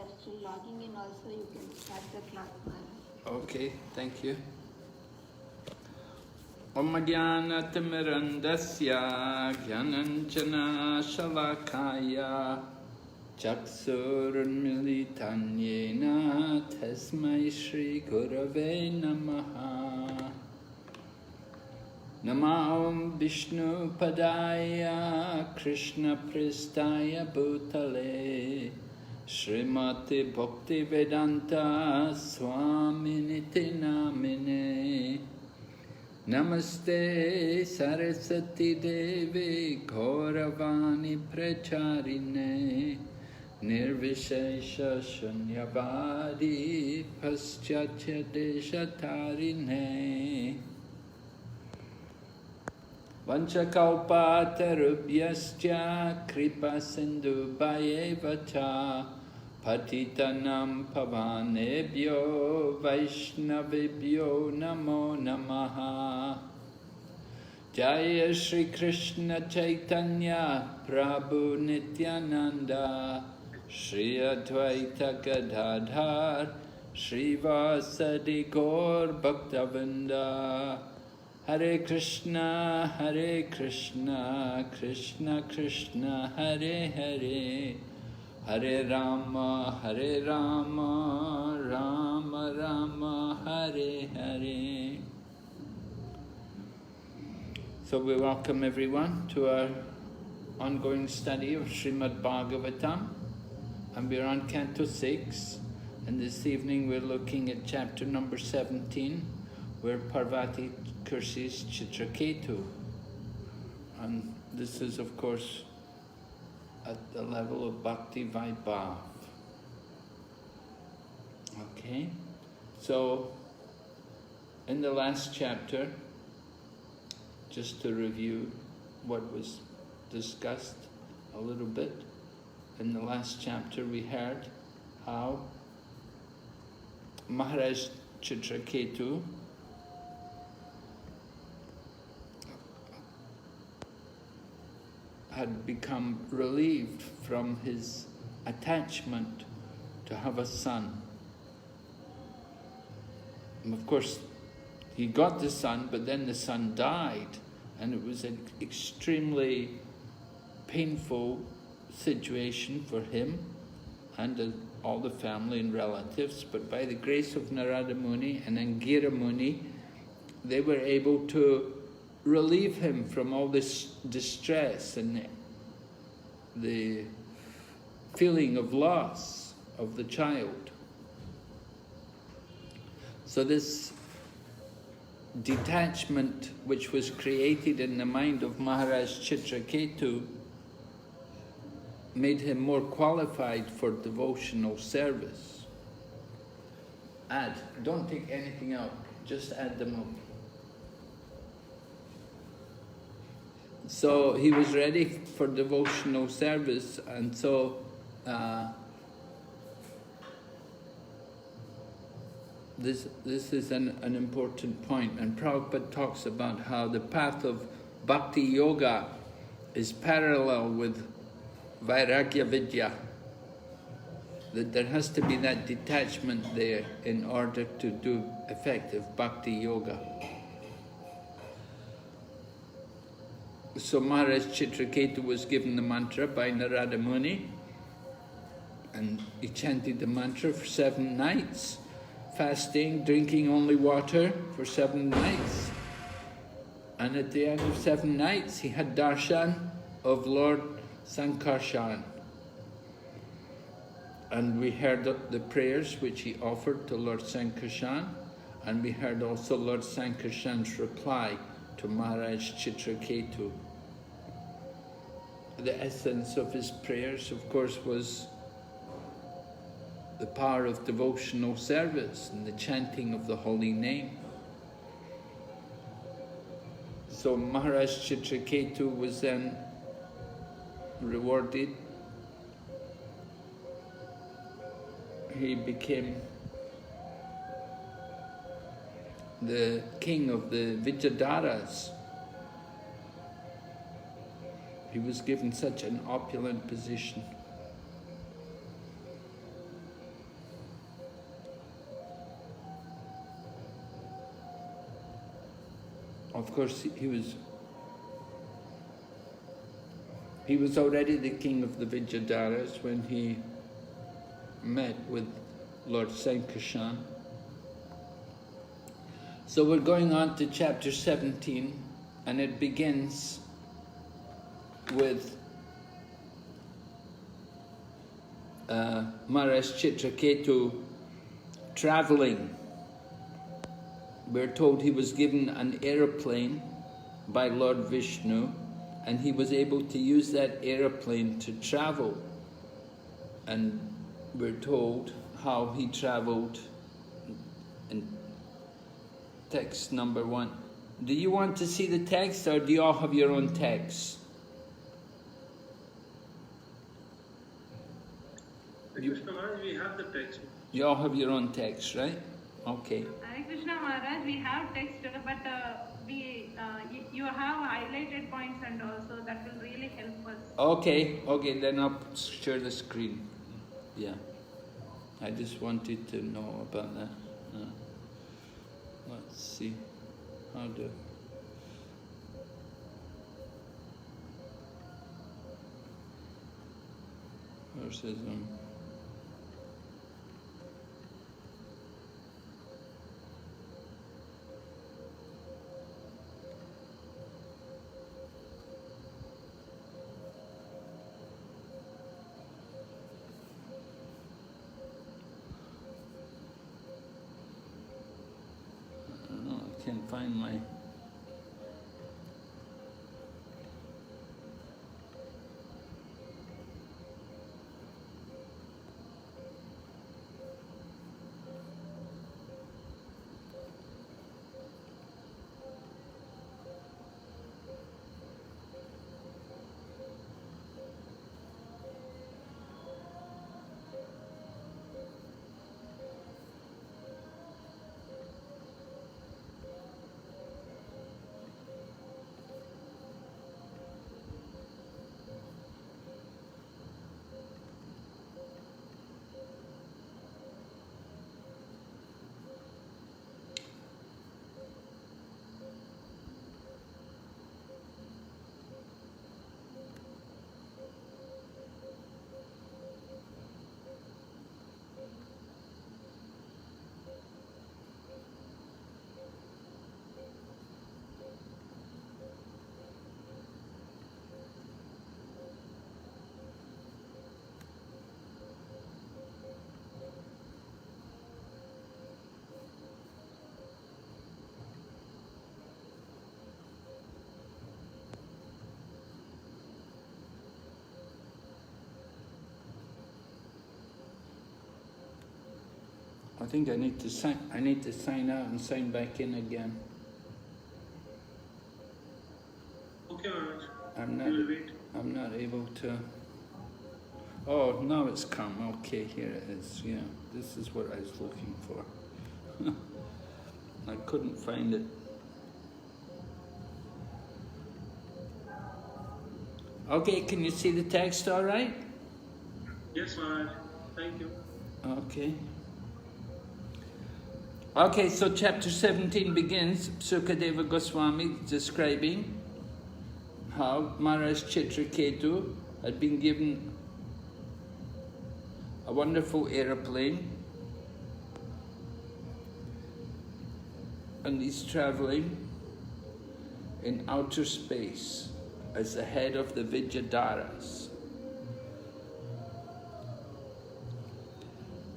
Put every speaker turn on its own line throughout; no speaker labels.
are still logging in also, you can start the class, Maharaj.
Okay, thank you. Om Jnanatimmirandasya Jnananjana Shalakaya Chaksurunmilitan Yena Tasmai Shri Gurave Namaha. Namah Vishnu Padaya Krishna Pristaya Bhutale Srimati Bhakti Vedanta Swaminiti Namine Namaste Saraswati Devi Gauravani Pracharine Nirvishesha Shunyavadi Paschatya Deshatarine Vanchakalpatarubhyascha kripa sindhu bhayevacha patitanam pavanebhyo vaishnavibhyo namo namaha. Jaya Shri Krishna Chaitanya Prabhu Nityananda Shri Advaita Gadadhar Shri Vasadi Gaur Bhaktavinda. Hare Krishna, Krishna Krishna, Hare Hare, Hare Rama, Rama Rama, Hare Hare. So we welcome everyone to our ongoing study of Srimad Bhagavatam, and we're on Canto 6, and this evening we're looking at chapter number 17, where Pārvatī curses Citraketu. And this is, of course, at the level of Bhakti Vaibhava. Okay? So, in the last chapter, just to review what was discussed a little bit, in the last chapter we heard how Maharaj Citraketu had become relieved from his attachment to have a son. And of course, he got the son, but then the son died, and it was an extremely painful situation for him and all the family and relatives. But by the grace of Narada Muni and Angira Muni, they were able to relieve him from all this distress and the feeling of loss of the child. So this detachment which was created in the mind of Maharaj Citraketu made him more qualified for devotional service. Add, don't take anything out, just add them up. So he was ready for devotional service, and so this is an important point. And Prabhupada talks about how the path of Bhakti Yoga is parallel with Vairagya Vidya, that there has to be that detachment there in order to do effective Bhakti Yoga. So Maharaj Citraketu was given the mantra by Narada Muni, and he chanted the mantra for 7 nights, fasting, drinking only water for 7 nights. And at the end of 7 nights, he had darshan of Lord Sankarshan. And we heard the prayers which he offered to Lord Sankarshan, and we heard also Lord Sankarshan's reply to Maharaj Citraketu. The essence of his prayers, of course, was the power of devotional service and the chanting of the holy name. So Maharaj Citraketu was then rewarded. He became the king of the Vijayadharas. He was given such an opulent position. of course, he was already the king of the Vidyadharas when he met with Lord Sankarshan. So we're going on to chapter 17, and it begins with Maharaj Citraketu traveling. We're told he was given an aeroplane by Lord Vishnu, and he was able to use that aeroplane to travel. And we're told how he traveled in text number 1. Do you want to see the text, or do you all have your own text?
Krishna Maharaj, we have the text.
You all have your own text, right? Okay.
Hare Krishna Maharaj, we have text, but you have highlighted points and also that will really help us.
Okay, then I'll share the screen. Yeah. I just wanted to know about that. Let's see. How do... Where's his I can't find my... I think I need to sign out and sign back in again.
Okay, Maharaj.
I'm not able to... Oh, now it's come. Okay, here it is. Yeah, this is what I was looking for. I couldn't find it. Okay, can you see the text all right?
Yes, Maharaj. Thank you.
Okay. Okay, so chapter 17 begins, Sukadeva Goswami describing how Maharaj Citraketu had been given a wonderful aeroplane, and he's traveling in outer space as the head of the Vidyadharas.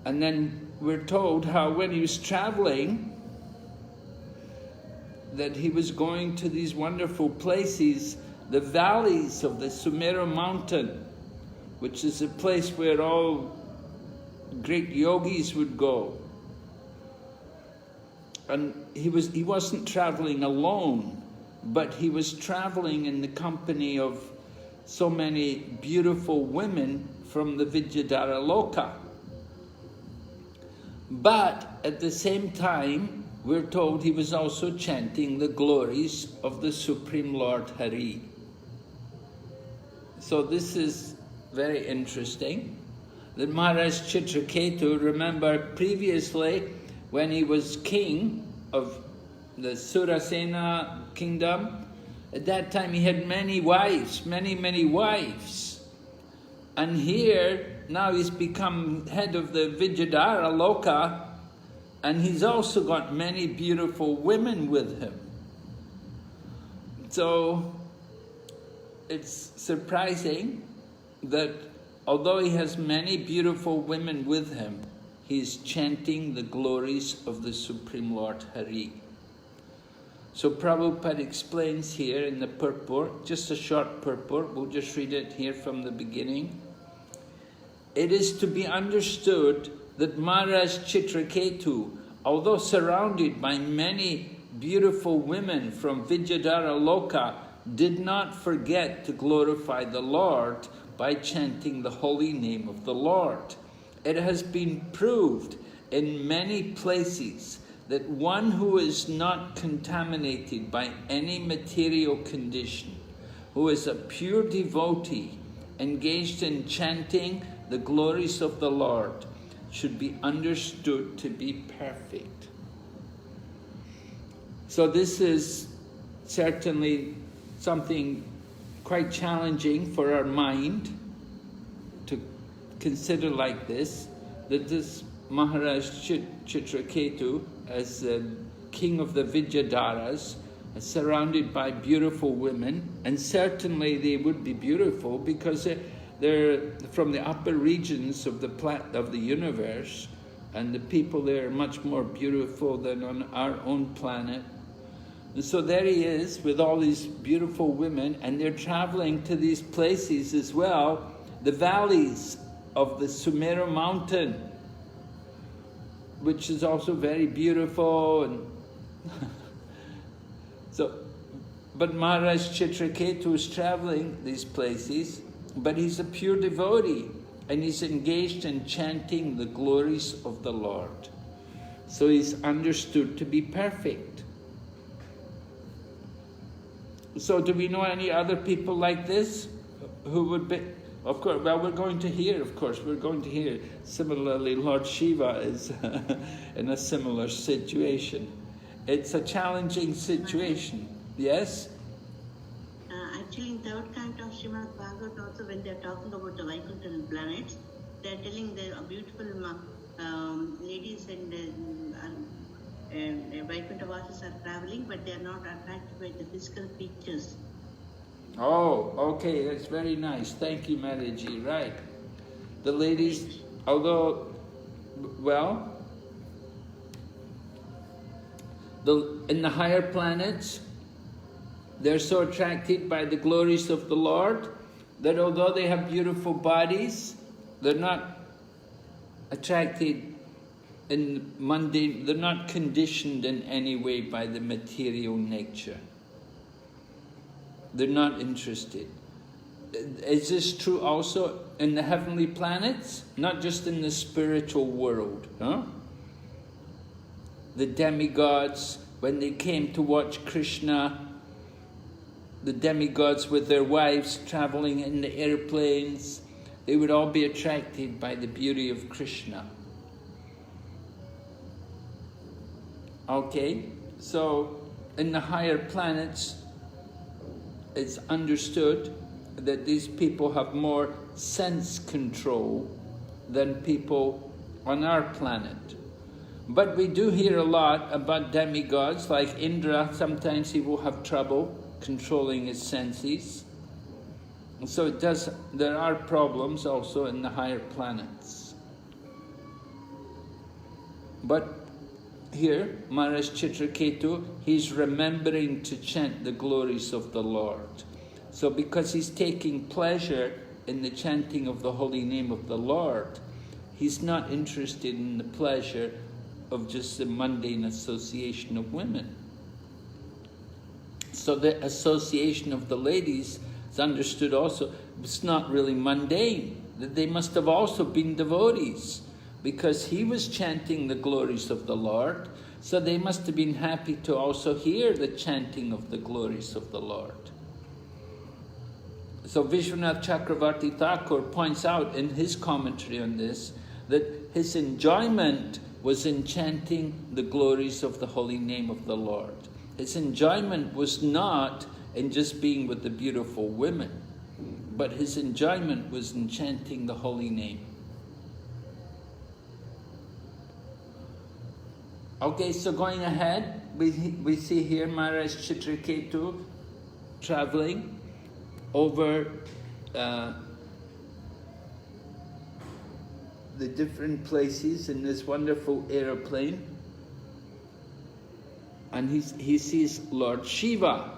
And then we're told how when he was traveling, that he was going to these wonderful places, the valleys of the Sumera mountain, which is a place where all great yogis would go. And he wasn't traveling alone, but he was traveling in the company of so many beautiful women from the Vidyadhara Loka. But at the same time, we're told he was also chanting the glories of the Supreme Lord Hari. So this is very interesting. That Maharaj Citraketu, remember previously when he was king of the Surasena kingdom, at that time he had many wives, many wives. And here, now he's become head of the Vidyadhara Loka, and he's also got many beautiful women with him. So it's surprising that although he has many beautiful women with him, he's chanting the glories of the Supreme Lord Hari. So Prabhupada explains here in the purport, just a short purport, we'll just read it here from the beginning. It is to be understood that Maharaj Citraketu, although surrounded by many beautiful women from Vidyadhara Loka, did not forget to glorify the Lord by chanting the holy name of the Lord. It has been proved in many places that one who is not contaminated by any material condition, who is a pure devotee, engaged in chanting the glories of the Lord, should be understood to be perfect. So this is certainly something quite challenging for our mind to consider like this, that this Maharaj Citraketu, as the king of the Vidyadharas, surrounded by beautiful women, and certainly they would be beautiful because they're from the upper regions of the universe, and the people there are much more beautiful than on our own planet. And so there he is with all these beautiful women, and they're traveling to these places as well, the valleys of the Sumera mountain, which is also very beautiful. And but Maharaj Citraketu is traveling these places, but he's a pure devotee, and he's engaged in chanting the glories of the Lord. So he's understood to be perfect. So do we know any other people like this who would be? Of course, well, we're going to hear, similarly, Lord Shiva is in a similar situation. It's a challenging situation. Yes?
Actually, in third canto of Srimad Bhagavatam, also when they're talking about the Vaikuntha planets, they're telling the beautiful ladies and Vaikuntha Vasis are traveling, but they're not attracted by the physical features.
Oh, okay, that's very nice. Thank you, Mataji. Right. The ladies, although, well, in the higher planets, they're so attracted by the glories of the Lord that although they have beautiful bodies, they're not attracted in mundane, they're not conditioned in any way by the material nature. They're not interested. Is this true also in the heavenly planets? Not just in the spiritual world, huh? The demigods, when they came to watch Krishna, the demigods with their wives traveling in the airplanes, they would all be attracted by the beauty of Krishna. Okay, so in the higher planets, it's understood that these people have more sense control than people on our planet. But we do hear a lot about demigods, like Indra. Sometimes he will have trouble controlling his senses. And so there are problems also in the higher planets. But here, Maharaj Citraketu, he's remembering to chant the glories of the Lord. So because he's taking pleasure in the chanting of the holy name of the Lord, he's not interested in the pleasure of just the mundane association of women. So the association of the ladies is understood also, it's not really mundane, that they must have also been devotees, because he was chanting the glories of the Lord, so they must have been happy to also hear the chanting of the glories of the Lord. So Vishwanath Chakravarti Thakur points out in his commentary on this, that his enjoyment was in chanting the glories of the holy name of the Lord. his enjoyment was not in just being with the beautiful women, but his enjoyment was in chanting the holy name. Okay, so going ahead, we see here Maharaj Citraketu traveling over the different places in this wonderful aeroplane, and he sees Lord Shiva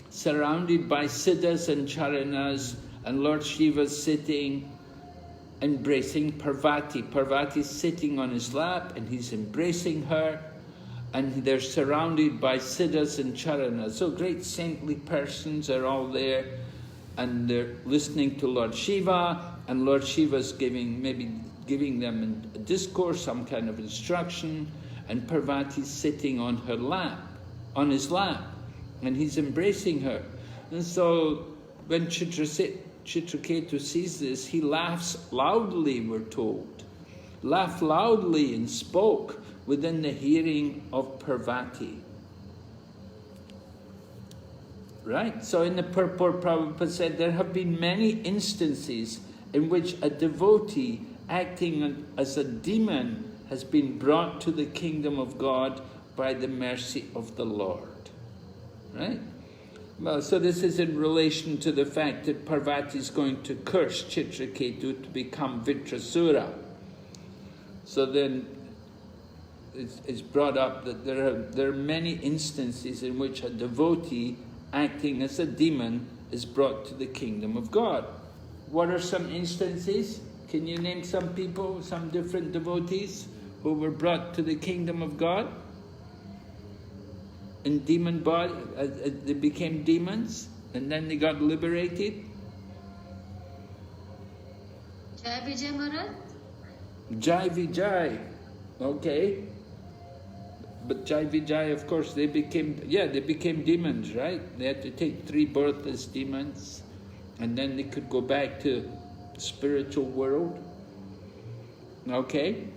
surrounded by siddhas and charanas, and Lord Shiva sitting, embracing Pārvatī. Pārvatī sitting on his lap, and he's embracing her, and they're surrounded by siddhas and charanas. So great saintly persons are all there, and they're listening to Lord Shiva, and Lord Shiva's giving them a discourse, some kind of instruction, and Pārvati's sitting on her lap, on his lap, and he's embracing her. And so when Citraketu sees this, he laughs loudly, we're told. Laughed loudly and spoke within the hearing of Pārvatī. Right? So in the purport, Prabhupada said, there have been many instances in which a devotee acting as a demon has been brought to the kingdom of God by the mercy of the Lord. Right? Well, so this is in relation to the fact that Pārvatī is going to curse Citraketu to become Vitrasura. So then it's brought up that there are many instances in which a devotee acting as a demon is brought to the kingdom of God. What are some instances? Can you name some people, some different devotees who were brought to the kingdom of God? In demon body, they became demons, and then they got liberated.
Jai Vijay Maharaj?
Jai Vijay, okay. But Jai Vijay, of course, they became demons, right? They had to take 3 births as demons, and then they could go back to the spiritual world. Okay?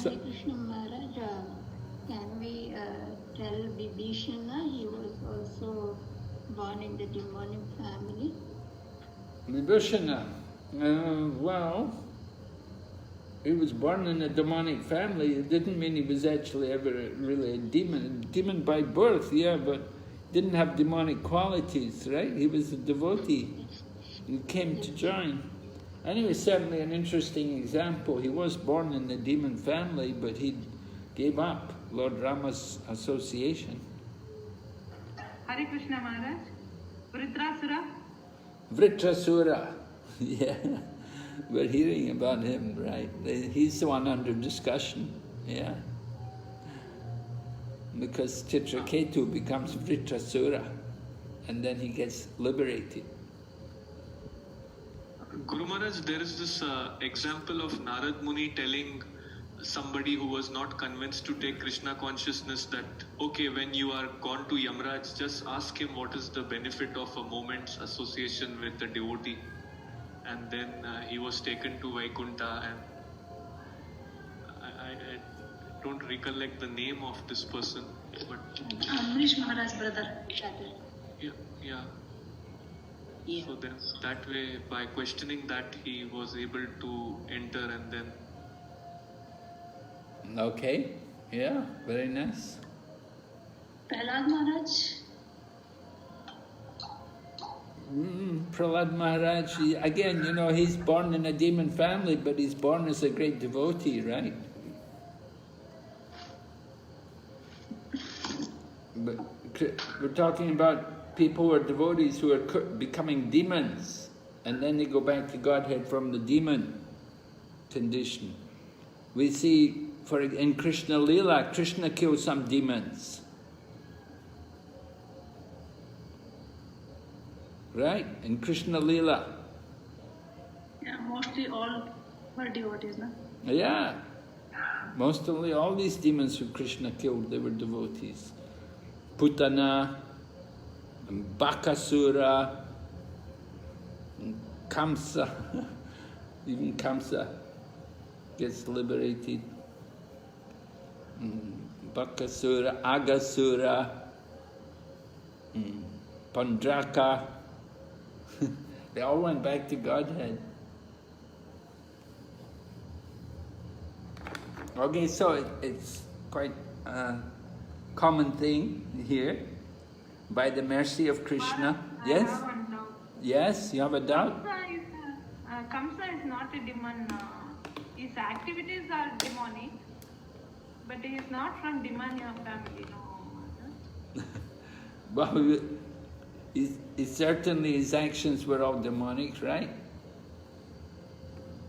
Hare Krishna Maharaj, can we tell Vibhishana he was also born in the demonic family?
Vibhishana, well, he was born in a demonic family. It didn't mean he was actually ever really a demon. Demon by birth, yeah, but didn't have demonic qualities, right? He was a devotee. He came to join. Anyway, certainly an interesting example. He was born in the demon family, but he gave up Lord Rama's association.
Hare Krishna Maharaj. Vritrasura.
Vritrasura, yeah. We're hearing about him, right? He's the one under discussion, yeah. Because Citraketu becomes Vritrasura, and then he gets liberated.
Guru Maharaj, there is this example of Narad Muni telling somebody who was not convinced to take Krishna consciousness that, okay, when you are gone to Yamraj, just ask him what is the benefit of a moment's association with the devotee. And then he was taken to Vaikuntha, and I don't recollect the name of this person, but...
Amrish Maharaj brother.
Yeah. So then that way, by questioning that, he was able to enter, and then...
Okay, yeah, very nice.
Prahlad Maharaj?
Prahlad Maharaj, again, you know, he's born in a demon family, but he's born as a great devotee, right? But we're talking about people who are devotees who are becoming demons, and then they go back to Godhead from the demon condition. We see, in Krishna Leela, Krishna killed some demons. Right? In Krishna Leela.
Yeah, mostly all were devotees, no?
Yeah. Mostly all these demons who Krishna killed, they were devotees. Putana, Bakasura, Kamsa. Even Kamsa gets liberated. Bakasura, Agasura, Pandraka. They all went back to Godhead. Okay, so it's quite a common thing here. By the mercy of Krishna. Yes?
I have one doubt.
Yes, you have a doubt?
Kamsa is not a demon. His activities are demonic, but he is not from demonic family. No.
Well, certainly his actions were all demonic, right?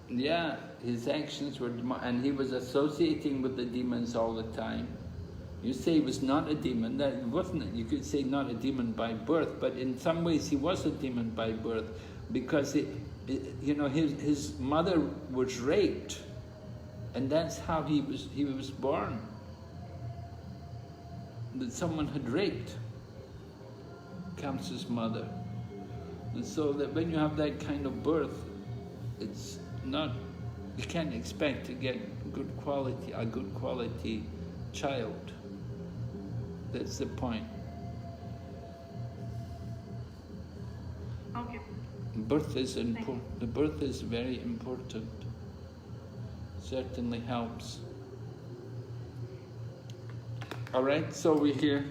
Yeah, his actions were demonic, and he was associating with the demons all the time. You say he was not a demon, that wasn't, you could say not a demon by birth, but in some ways he was a demon by birth, because his mother was raped, and that's how he was born. That someone had raped Kamsa's mother. And so that when you have that kind of birth, it's not, you can't expect to get a good quality child. That's the point.
Okay.
Birth is important. The birth is very important. Certainly helps. All right, so we hear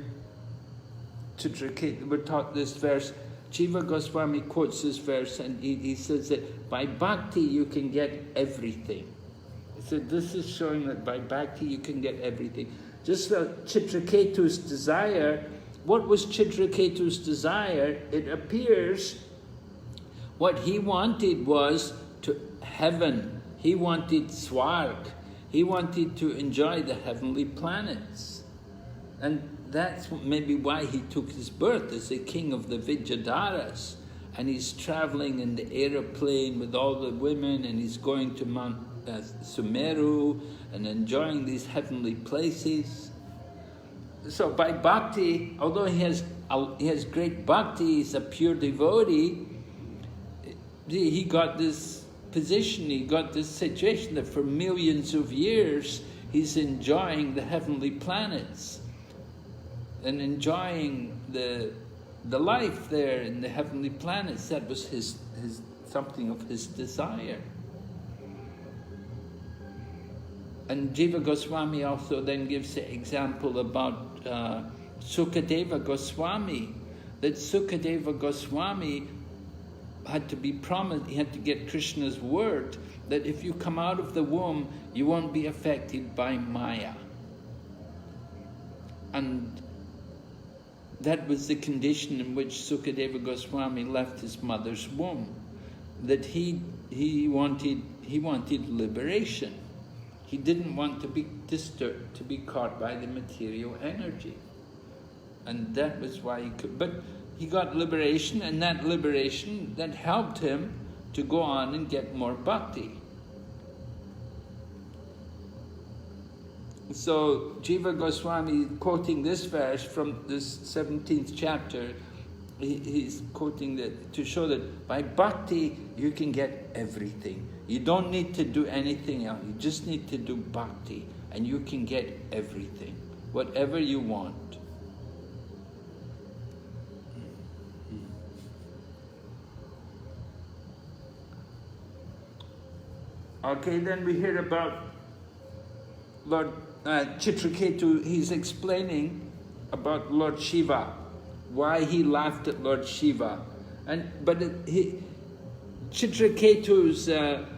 Citraketu. We're taught this verse. Jiva Goswami quotes this verse, and he says that by bhakti you can get everything. So this is showing that by bhakti you can get everything. Just like Citraketu's desire, what was Citraketu's desire? It appears what he wanted was to heaven. He wanted Swarg. He wanted to enjoy the heavenly planets. And that's maybe why he took his birth as the king of the Vidyadharas. And he's traveling in the aeroplane with all the women, and he's going to Mount Sumeru and enjoying these heavenly places. So by bhakti, although he has great bhakti, he's a pure devotee, he got this position, he got this situation that for millions of years he's enjoying the heavenly planets and enjoying the life there in the heavenly planets. That was his something of his desire. And Jiva Goswami also then gives the example about Sukadeva Goswami, that Sukadeva Goswami had to be promised, he had to get Krishna's word that if you come out of the womb, you won't be affected by Maya. And that was the condition in which Sukadeva Goswami left his mother's womb, that he wanted liberation. He didn't want to be disturbed, to be caught by the material energy. And that was why he could. But he got liberation, and that liberation that helped him to go on and get more bhakti. So Jiva Goswami, quoting this verse from this 17th chapter, he's quoting that to show that by bhakti you can get everything. You don't need to do anything else. You just need to do bhakti, and you can get everything, whatever you want. Okay, then we hear about Lord Citraketu. He's explaining about Lord Shiva, why he laughed at Lord Shiva. But Citraketu's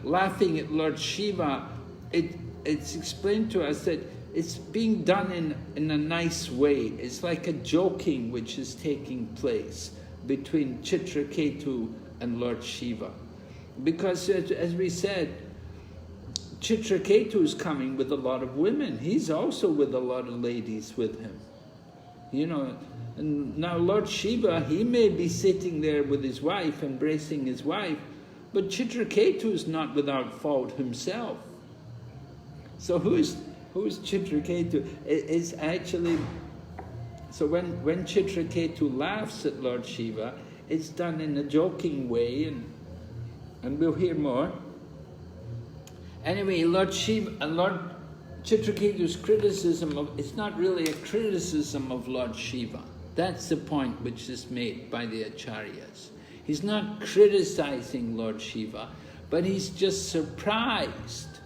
laughing at Lord Shiva, it's explained to us that it's being done in a nice way. It's like a joking which is taking place between Citraketu and Lord Shiva. Because as we said, Citraketu is coming with a lot of women. He's also with a lot of ladies with him. You know, and now Lord Shiva, he may be sitting there with his wife, embracing his wife, but Citraketu is not without fault himself. So who's Citraketu? It's actually, so when Citraketu laughs at Lord Shiva, it's done in a joking way, and we'll hear more. Anyway, Lord Citraketu's criticism of, it's not really a criticism of Lord Shiva. That's the point which is made by the Acharyas. He's not criticizing Lord Shiva, but he's just surprised.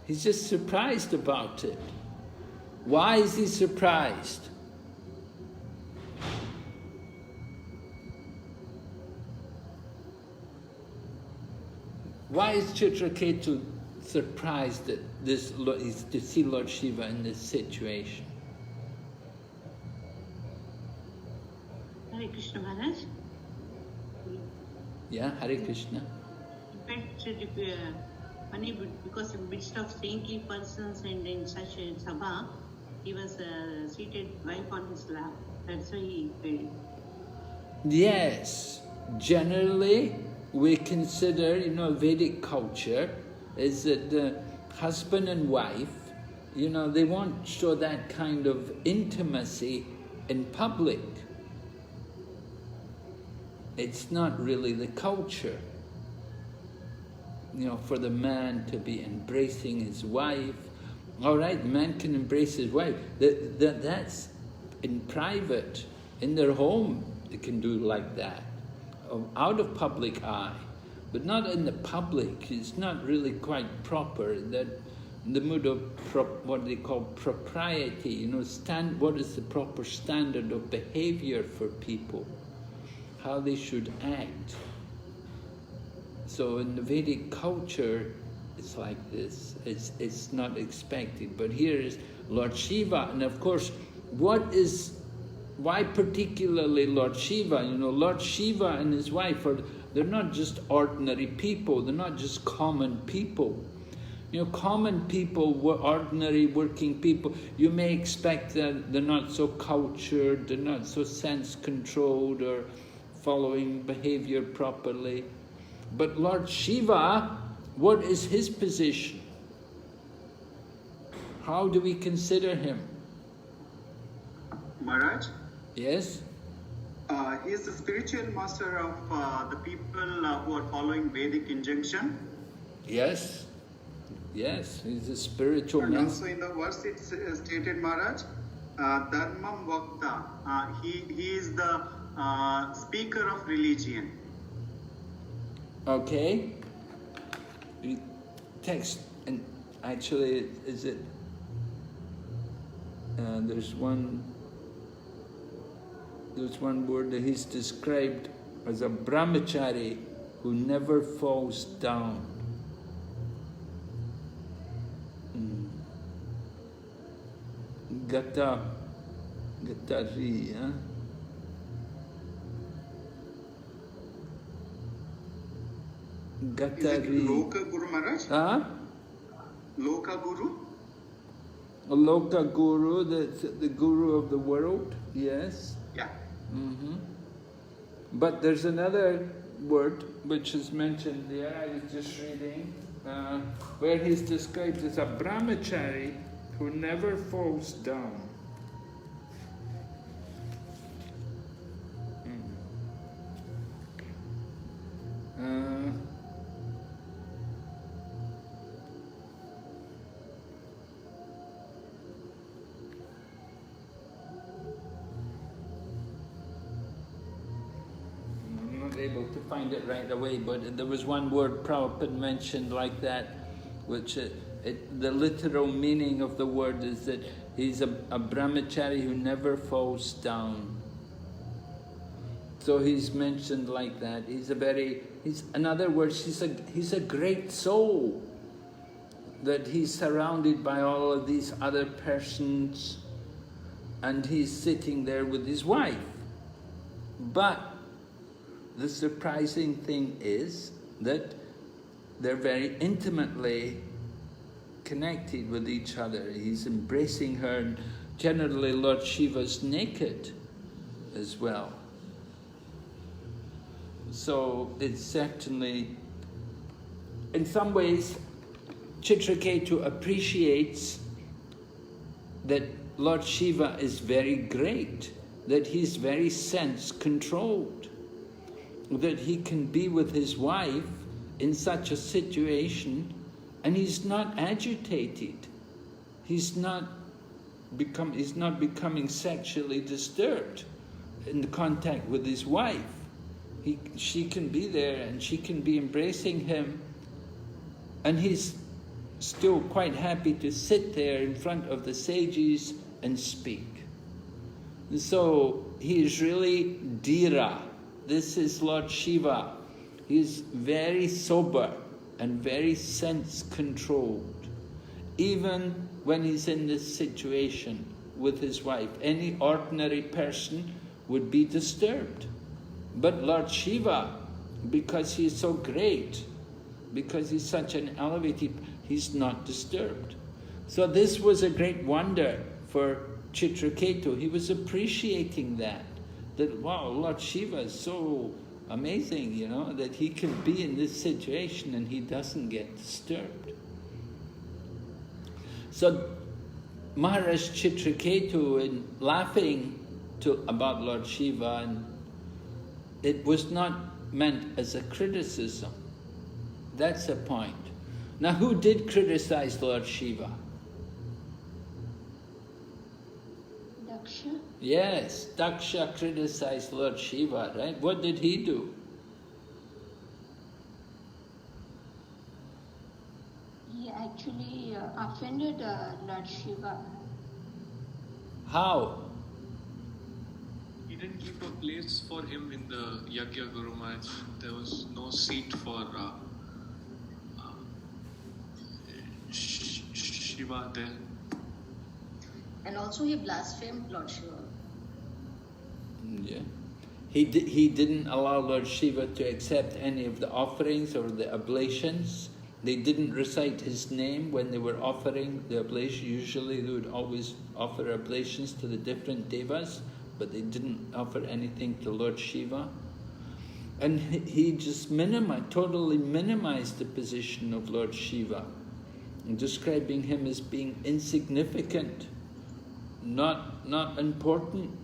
He's just surprised about it. Why is he surprised? Why is Citraketu surprised that this is to see Lord Shiva in this situation?
Hare Krishna Maharaj.
Yeah, Hare Krishna.
In fact, funny because in midst of saintly persons and in such a sabha, he was seated wife on his lap. That's why he felt.
Yes, generally we consider, Vedic culture is that the husband and wife, they won't show that kind of intimacy in public. It's not really the culture, for the man to be embracing his wife. All right, the man can embrace his wife. That's in private, in their home, they can do like that, out of public eye, but not in the public. It's not really quite proper. That in the mood of what they call propriety, what is the proper standard of behavior for people, how they should act. So in the Vedic culture, it's like this. It's not expected. But here is Lord Shiva, and of course, why particularly Lord Shiva? Lord Shiva and his wife they're not just ordinary people. They're not just common people. Common people, ordinary working people, you may expect that they're not so cultured, they're not so sense-controlled or following behavior properly. But Lord Shiva, what is his position? How do we consider him?
Maharaj?
Yes?
He is the spiritual master of the people who are following Vedic injunction.
Yes. Yes, he's a spiritual master.
And also in the verse it's stated, Maharaj, Dharmam Vakta. He is the speaker of religion.
Okay. Text, and actually, is it? There's one word that he's described as a brahmachari who never falls down. Gatari, huh? Gatari.
Is it Loka Guru Maharaj?
Huh?
Loka Guru?
Loka Guru, the guru of the world, yes.
Yeah.
But there's another word which is mentioned there, I was just reading, where he's described as a brahmachari who never falls down. Able to find it right away, but there was one word Prabhupada mentioned like that, which the literal meaning of the word is that he's a brahmachari who never falls down. So he's mentioned like that. In other words, he's a great soul, that he's surrounded by all of these other persons, and he's sitting there with his wife. But the surprising thing is that they're very intimately connected with each other. He's embracing her, and generally Lord Shiva's naked as well. So it's certainly, in some ways, Citraketu appreciates that Lord Shiva is very great, that he's very sense-controlled, that he can be with his wife in such a situation and he's not agitated. he's not becoming sexually disturbed in the contact with his wife. She can be there and she can be embracing him, and he's still quite happy to sit there in front of the sages and speak. And so he is really Dhira. This is Lord Shiva. He's very sober and very sense-controlled. Even when he's in this situation with his wife, any ordinary person would be disturbed. But Lord Shiva, because he's so great, because he's such an elevated, he's not disturbed. So this was a great wonder for Citraketu. He was appreciating that wow, Lord Shiva is so amazing, you know, that he can be in this situation and he doesn't get disturbed. So Maharaj Citraketu, in laughing about Lord Shiva, and it was not meant as a criticism. That's the point. Now, who did criticize Lord Shiva?
Daksha?
Yes, Daksha criticized Lord Shiva, right? What did he do?
He actually offended Lord Shiva.
How?
He didn't keep a place for him in the Yagya Guru Maharaj. There was no seat for Shiva there.
And also he blasphemed Lord Shiva.
Yeah. He didn't allow Lord Shiva to accept any of the offerings or the oblations. They didn't recite his name when they were offering the oblation. Usually they would always offer oblations to the different devas, but they didn't offer anything to Lord Shiva. And he just totally minimized the position of Lord Shiva, describing him as being insignificant, not important.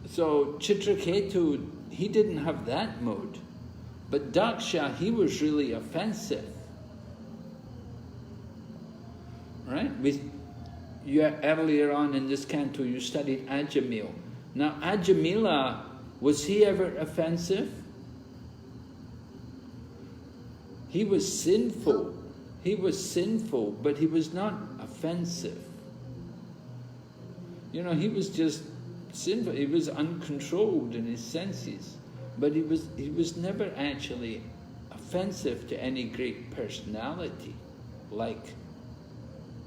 So Citraketu, he didn't have that mood. But Daksha, he was really offensive. Right? Earlier on in this canto, you studied Ajamil. Now, Ajamila, was he ever offensive? He was sinful. He was sinful, but he was not offensive. You know, he was just sinful. He was uncontrolled in his senses. But he was never actually offensive to any great personality like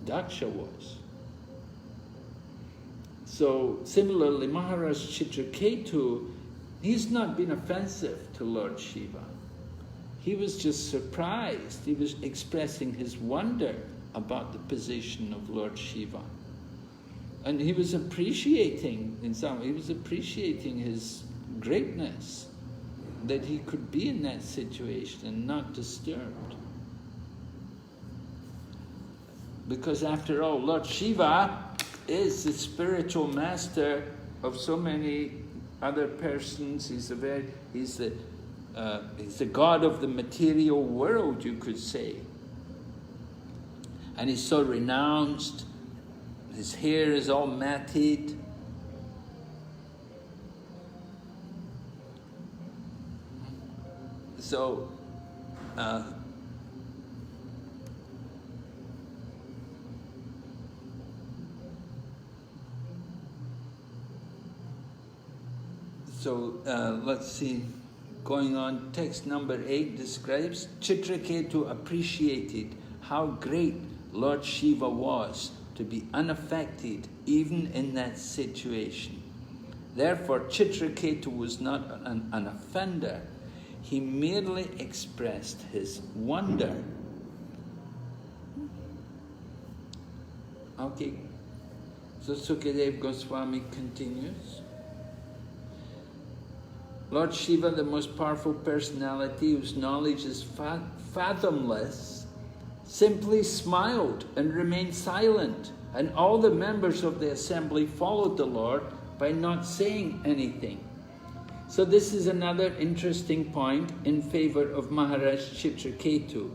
Daksha was. So similarly, Maharaj Citraketu, he's not been offensive to Lord Shiva. He was just surprised. He was expressing his wonder about the position of Lord Shiva. And he was appreciating, he was appreciating his greatness, that he could be in that situation and not disturbed. Because after all, Lord Shiva is the spiritual master of so many other persons. He's the god of the material world, you could say. And he's so renounced. His hair is all matted. So, let's see, going on, text number 8 describes, Citraketu appreciated how great Lord Shiva was to be unaffected even in that situation. Therefore, Citraketu was not an offender. He merely expressed his wonder. Okay, so Sukadev Goswami continues. Lord Shiva, the most powerful personality whose knowledge is fathomless, simply smiled and remained silent, and all the members of the assembly followed the Lord by not saying anything. So this is another interesting point in favor of Maharaj Citraketu,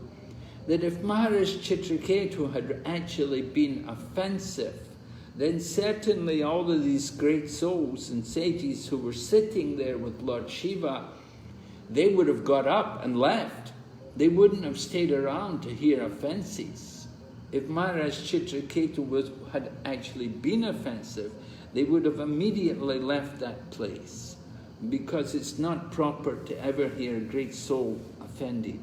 that if Maharaj Citraketu had actually been offensive, then certainly all of these great souls and sages who were sitting there with Lord Shiva, they would have got up and left. They wouldn't have stayed around to hear offences. If Maharaj Citraketu had actually been offensive, they would have immediately left that place, because it's not proper to ever hear a great soul offended.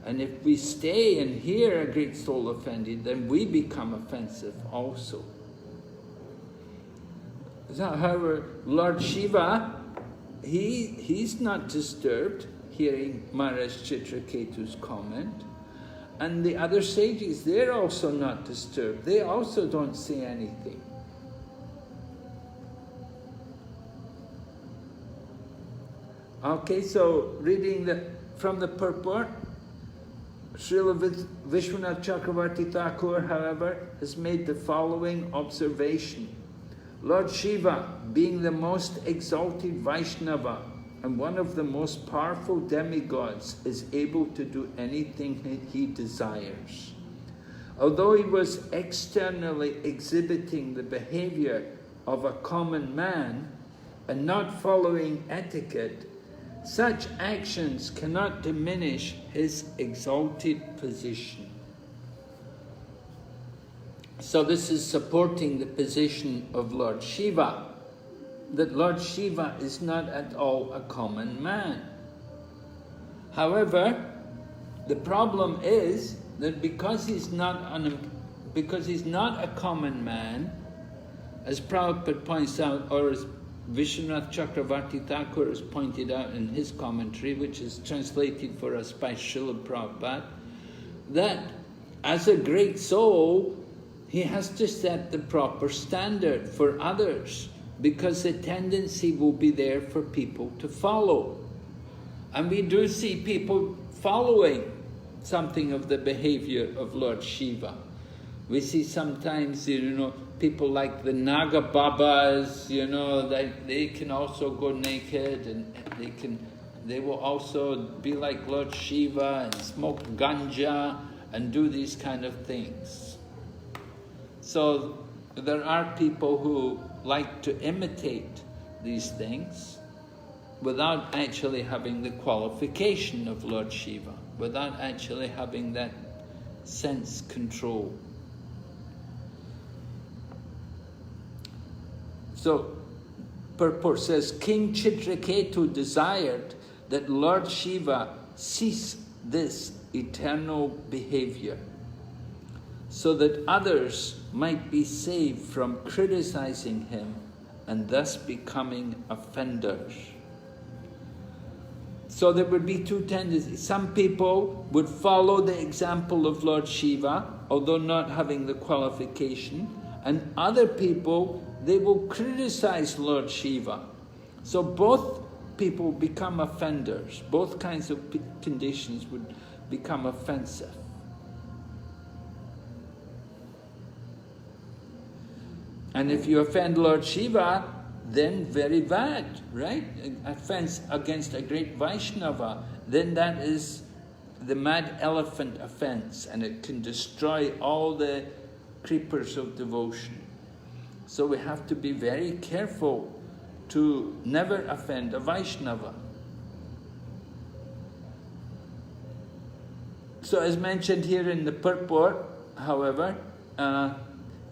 And if we stay and hear a great soul offended, then we become offensive also. However, Lord Shiva, he's not disturbed hearing Maharaj Citraketu's comment. And the other sages, they're also not disturbed. They also don't say anything. Okay, so reading from the purport, Srila Vishwanath Chakravarti Thakur, however, has made the following observation. Lord Shiva, being the most exalted Vaishnava and one of the most powerful demigods, is able to do anything he desires. Although he was externally exhibiting the behavior of a common man and not following etiquette, such actions cannot diminish his exalted position. So this is supporting the position of Lord Shiva, that Lord Shiva is not at all a common man. However, the problem is that because he's not a common man, as Prabhupada points out, or as Vishwanath Chakravarti Thakur has pointed out in his commentary, which is translated for us by Srila Prabhupada, that as a great soul, he has to set the proper standard for others, because the tendency will be there for people to follow. And we do see people following something of the behavior of Lord Shiva. We see sometimes, people like the Naga Babas, they can also go naked, and they will also be like Lord Shiva and smoke ganja and do these kind of things. So there are people who like to imitate these things without actually having the qualification of Lord Shiva, without actually having that sense control. So, purport says, King Citraketu desired that Lord Shiva cease this eternal behavior, so that others might be saved from criticizing him and thus becoming offenders. So there would be two tendencies. Some people would follow the example of Lord Shiva, although not having the qualification, and other people, they will criticize Lord Shiva. So both people become offenders. Both kinds of conditions would become offensive. And if you offend Lord Shiva, then very bad, right? Offense against a great Vaishnava, then that is the mad elephant offense, and it can destroy all the creepers of devotion. So we have to be very careful to never offend a Vaishnava. So as mentioned here in the purport, however,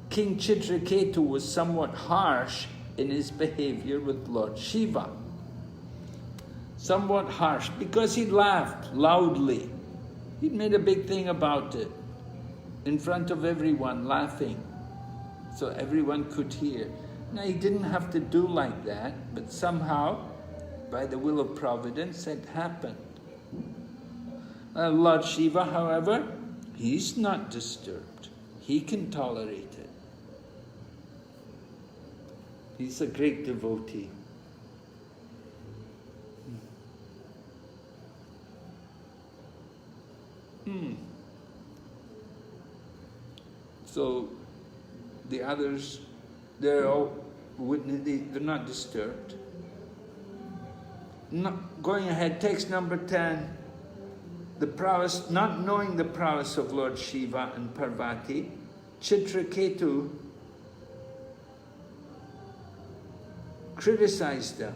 King Citraketu was somewhat harsh in his behavior with Lord Shiva. Somewhat harsh, because he laughed loudly. He'd made a big thing about it, in front of everyone, laughing, so everyone could hear. Now, he didn't have to do like that, but somehow, by the will of Providence, it happened. Lord Shiva, however, he's not disturbed. He can tolerate it. He's a great devotee. So the others, they're not disturbed. Going ahead, text number 10. the prowess, not knowing the prowess of Lord Shiva and Pārvatī, Citraketu criticized them.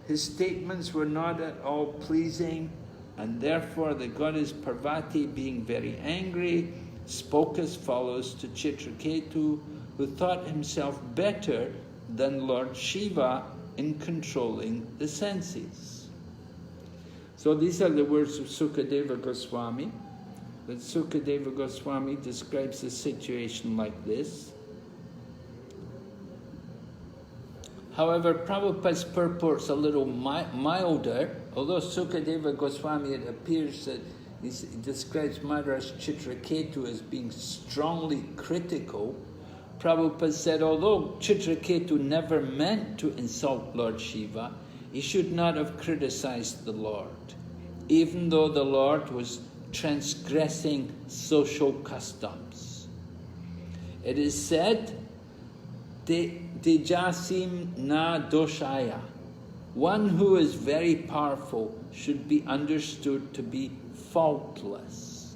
His statements were not at all pleasing, and therefore the goddess Pārvatī, being very angry, spoke as follows to Citraketu, who thought himself better than Lord Shiva in controlling the senses. So these are the words of Sukadeva Goswami. That Sukadeva Goswami describes a situation like this. However, Prabhupada's purport's a little milder. Although Sukadeva Goswami, it appears that he describes Maharaj Citraketu as being strongly critical, Prabhupada said, although Citraketu never meant to insult Lord Shiva, he should not have criticized the Lord, even though the Lord was transgressing social customs. It is said, Tejasim na doshaya. One who is very powerful should be understood to be faultless.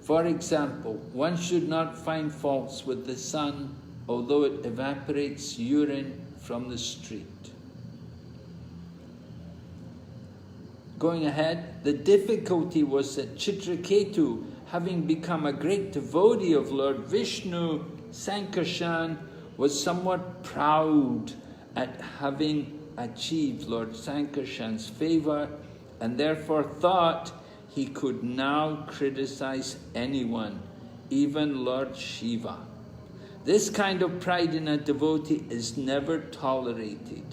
For example, one should not find faults with the sun, although it evaporates urine from the street. Going ahead, the difficulty was that Citraketu, having become a great devotee of Lord Vishnu, Sankarshan, was somewhat proud at having achieved Lord Sankarshan's favor, and therefore thought he could now criticize anyone, even Lord Shiva. This kind of pride in a devotee is never tolerated.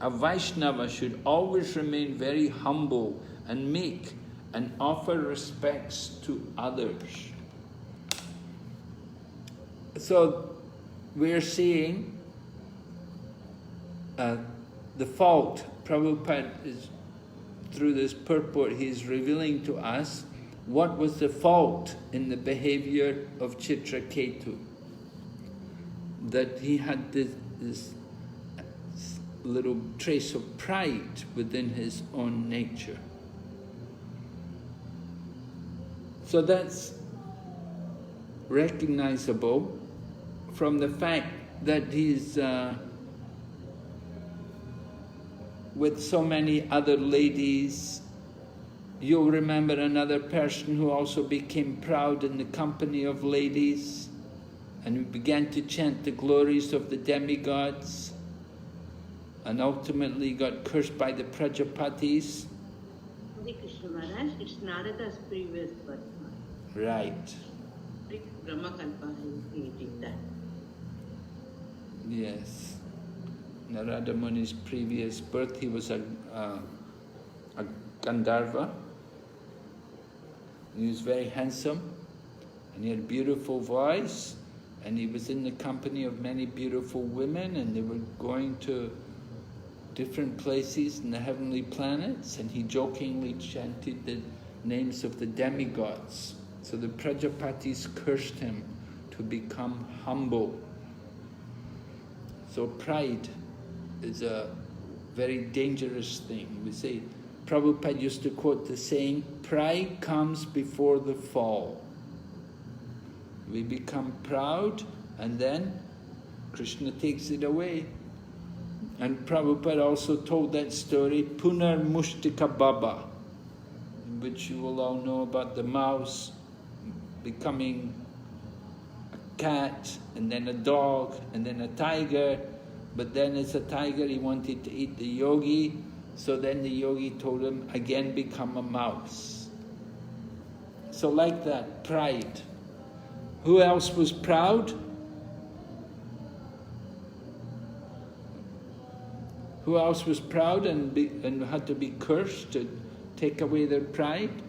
A Vaishnava should always remain very humble and meek and offer respects to others. So we're seeing the fault. Prabhupada is, through this purport, he's revealing to us what was the fault in the behavior of Citraketu. That he had this little trace of pride within his own nature. So that's recognizable from the fact that he's with so many other ladies. You'll remember another person who also became proud in the company of ladies and who began to chant the glories of the demigods and ultimately got cursed by the Prajapatis.
Hare Krishna Maharaj, it's Narada's previous birth.
Right.
Brahmakalpa, he did that.
Yes. Narada Muni's previous birth, he was a Gandharva. He was very handsome and he had a beautiful voice, and he was in the company of many beautiful women, and they were going to different places in the heavenly planets, and he jokingly chanted the names of the demigods. So the Prajapatis cursed him to become humble. So pride is a very dangerous thing. We say, Prabhupada used to quote the saying, pride comes before the fall. We become proud and then Krishna takes it away. And Prabhupada also told that story, Punar Mushtika Baba, in which you will all know about the mouse becoming a cat, and then a dog, and then a tiger. But then as a tiger he wanted to eat the yogi, so then the yogi told him, again become a mouse. So like that, pride. Who else was proud? Who else was proud and had to be cursed to take away their pride?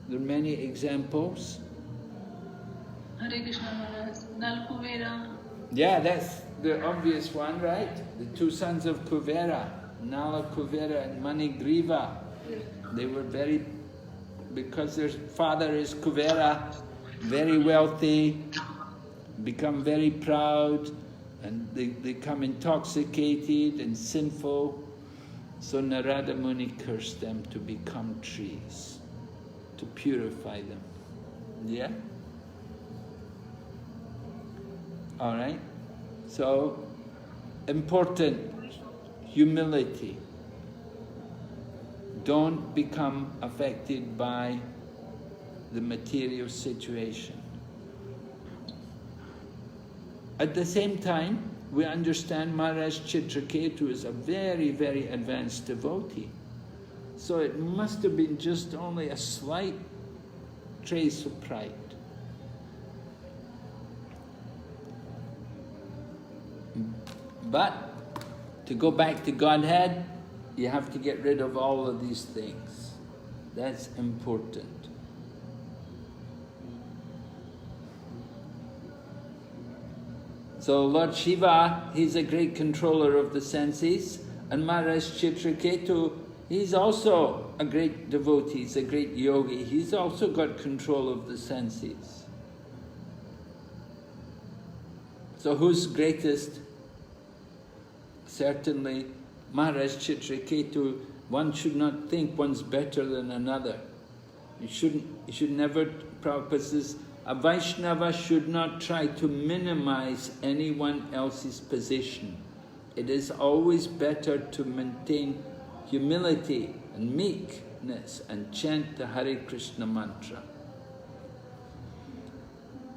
There are many examples.
Hare Krishna Maharaj, Nal Kuvera.
Yeah, that's the obvious one, right? The two sons of Kuvera, Nala Kuvera and Manigriva. They were very, because their father is Kuvera, very wealthy, become very proud, and they become intoxicated and sinful, So Narada Muni cursed them to become trees, to purify them. Yeah? All right? So, important, humility. Don't become affected by the material situation. At the same time, we understand Maharaj Citraketu is a very, very advanced devotee. So it must have been just only a slight trace of pride. But to go back to Godhead, you have to get rid of all of these things. That's important. So Lord Shiva, he's a great controller of the senses, and Maharaj Citraketu, he's also a great devotee, he's a great yogi, he's also got control of the senses. So who's greatest? Certainly Maharaj Citraketu. One should not think one's better than another. You should never, Prabhupada says, a Vaishnava should not try to minimize anyone else's position. It is always better to maintain humility and meekness and chant the Hare Krishna mantra.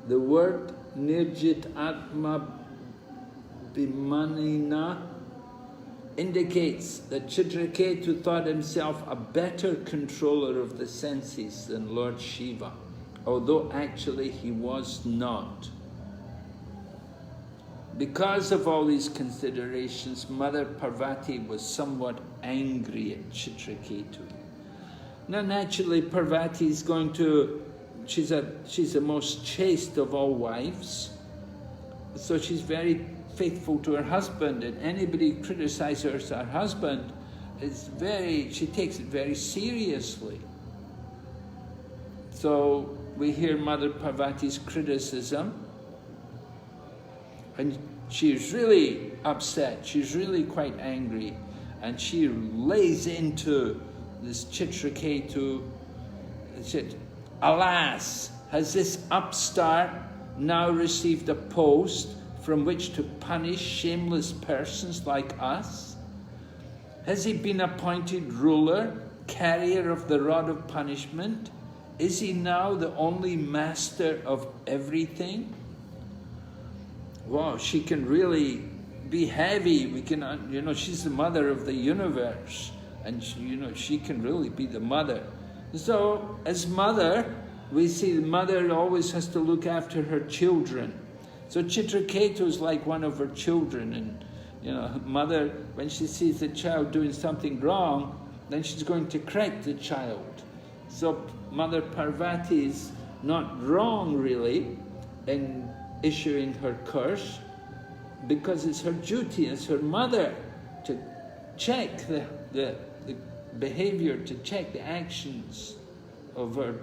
The word Nirjit Atma Bhimanina indicates that Citraketu thought himself a better controller of the senses than Lord Shiva, although actually he was not. Because of all these considerations, Mother Pārvatī was somewhat angry at Citraketu. Now naturally Pārvatī is going to, she's the most chaste of all wives, so she's very faithful to her husband, and anybody criticizes her husband, she takes it very seriously. So we hear Mother Pārvatī's criticism, and she's really upset, she's really quite angry, and she lays into this Citraketu and said, "Alas, has this upstart now received a post from which to punish shameless persons like us? Has he been appointed ruler, carrier of the rod of punishment? Is he now the only master of everything?" Wow, she can really be heavy. We can, she's the mother of the universe, and she can really be the mother. So, as mother, we see the mother always has to look after her children. So Citraketu is like one of her children, and mother, when she sees the child doing something wrong, then she's going to correct the child. So Mother Pārvatī is not wrong really in issuing her curse, because it's her duty as her mother to check the behavior, to check the actions of her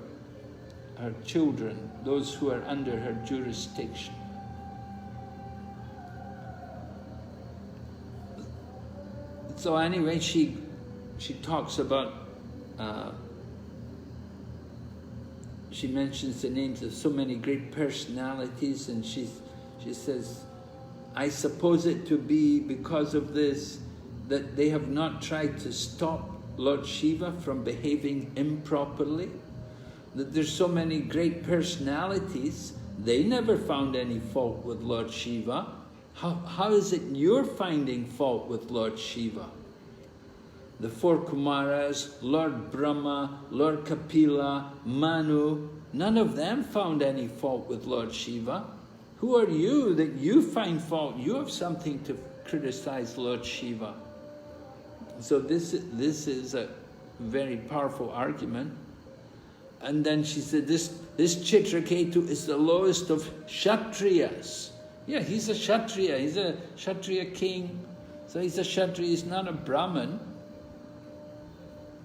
children, those who are under her jurisdiction. So anyway, she talks about, she mentions the names of so many great personalities, and she says, I suppose it to be because of this that they have not tried to stop Lord Shiva from behaving improperly, that there's so many great personalities, they never found any fault with Lord Shiva. How is it you're finding fault with Lord Shiva? The four Kumaras, Lord Brahma, Lord Kapila, Manu, none of them found any fault with Lord Shiva. Who are you that you find fault? You have something to criticize Lord Shiva. So this is a very powerful argument. And then she said, this Citraketu is the lowest of Kshatriyas. Yeah, he's a Kshatriya, he's a Kshatriya king. So he's a Kshatriya, he's not a Brahmin.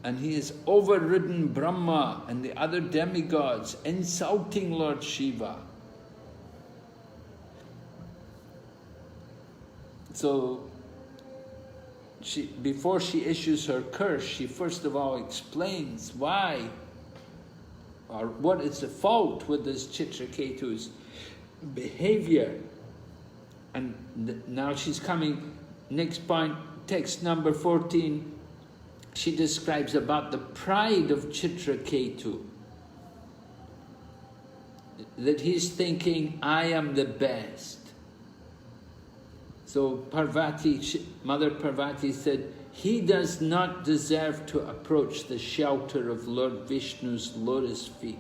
And he has overridden Brahma and the other demigods, insulting Lord Shiva. So before she issues her curse, she first of all explains why, or what is the fault with this Citraketu's behavior. And now she's coming, next point, text number 14, she describes about the pride of Citraketu. That he's thinking, I am the best. So Pārvatī, Mother Pārvatī said, he does not deserve to approach the shelter of Lord Vishnu's lotus feet.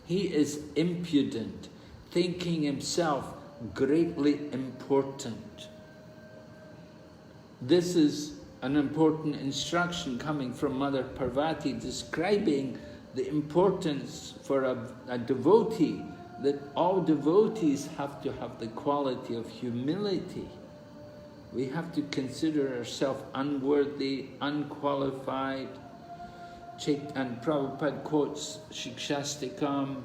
He is impudent, thinking himself greatly important. This is an important instruction coming from Mother Pārvatī, describing the importance for a devotee, that all devotees have to have the quality of humility. We have to consider ourselves unworthy, unqualified. And Prabhupada quotes Shikshastikam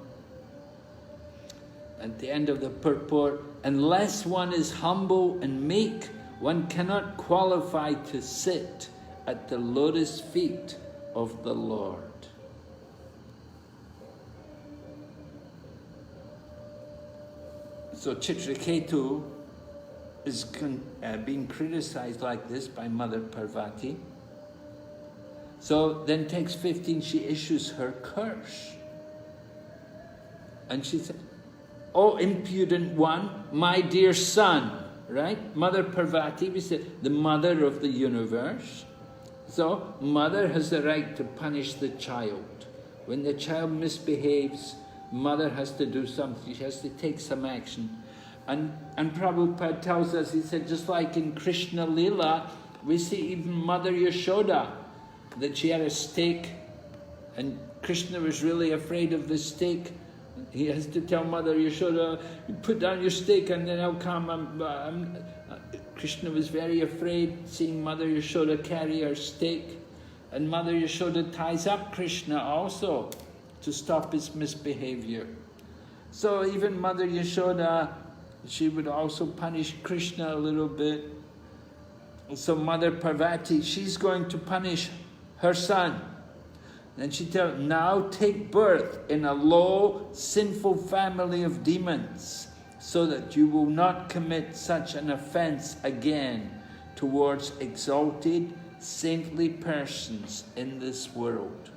at the end of the purport, unless one is humble and meek, one cannot qualify to sit at the lotus feet of the Lord. So Citraketu is being criticized like this by Mother Pārvatī. So then text 15, she issues her curse. And she said, "O impudent one, my dear son," right? Mother Pārvatī, we said, the mother of the universe. So mother has the right to punish the child. When the child misbehaves, mother has to do something, she has to take some action. And Prabhupada tells us, he said, just like in Krishna Lila, we see even Mother Yashoda, that she had a stake, and Krishna was really afraid of the stake. He has to tell Mother Yashoda, put down your stake and then I'll come. Krishna was very afraid seeing Mother Yashoda carry her stake. And Mother Yashoda ties up Krishna also to stop his misbehavior. So even Mother Yashoda, she would also punish Krishna a little bit. So Mother Pārvatī, she's going to punish her son. Then she tells, now take birth in a low, sinful family of demons, so that you will not commit such an offense again towards exalted, saintly persons in this world.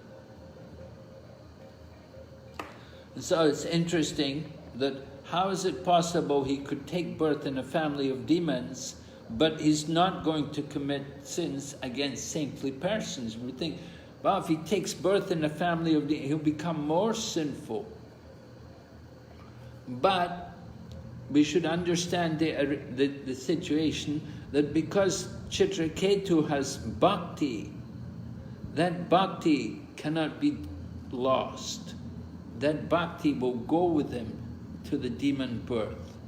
And so it's interesting that how is it possible he could take birth in a family of demons, but he's not going to commit sins against saintly persons? We think, well, if he takes birth in a family of demons, he'll become more sinful. But we should understand the situation that because Citraketu has bhakti, that bhakti cannot be lost. That bhakti will go with him to the demon birth.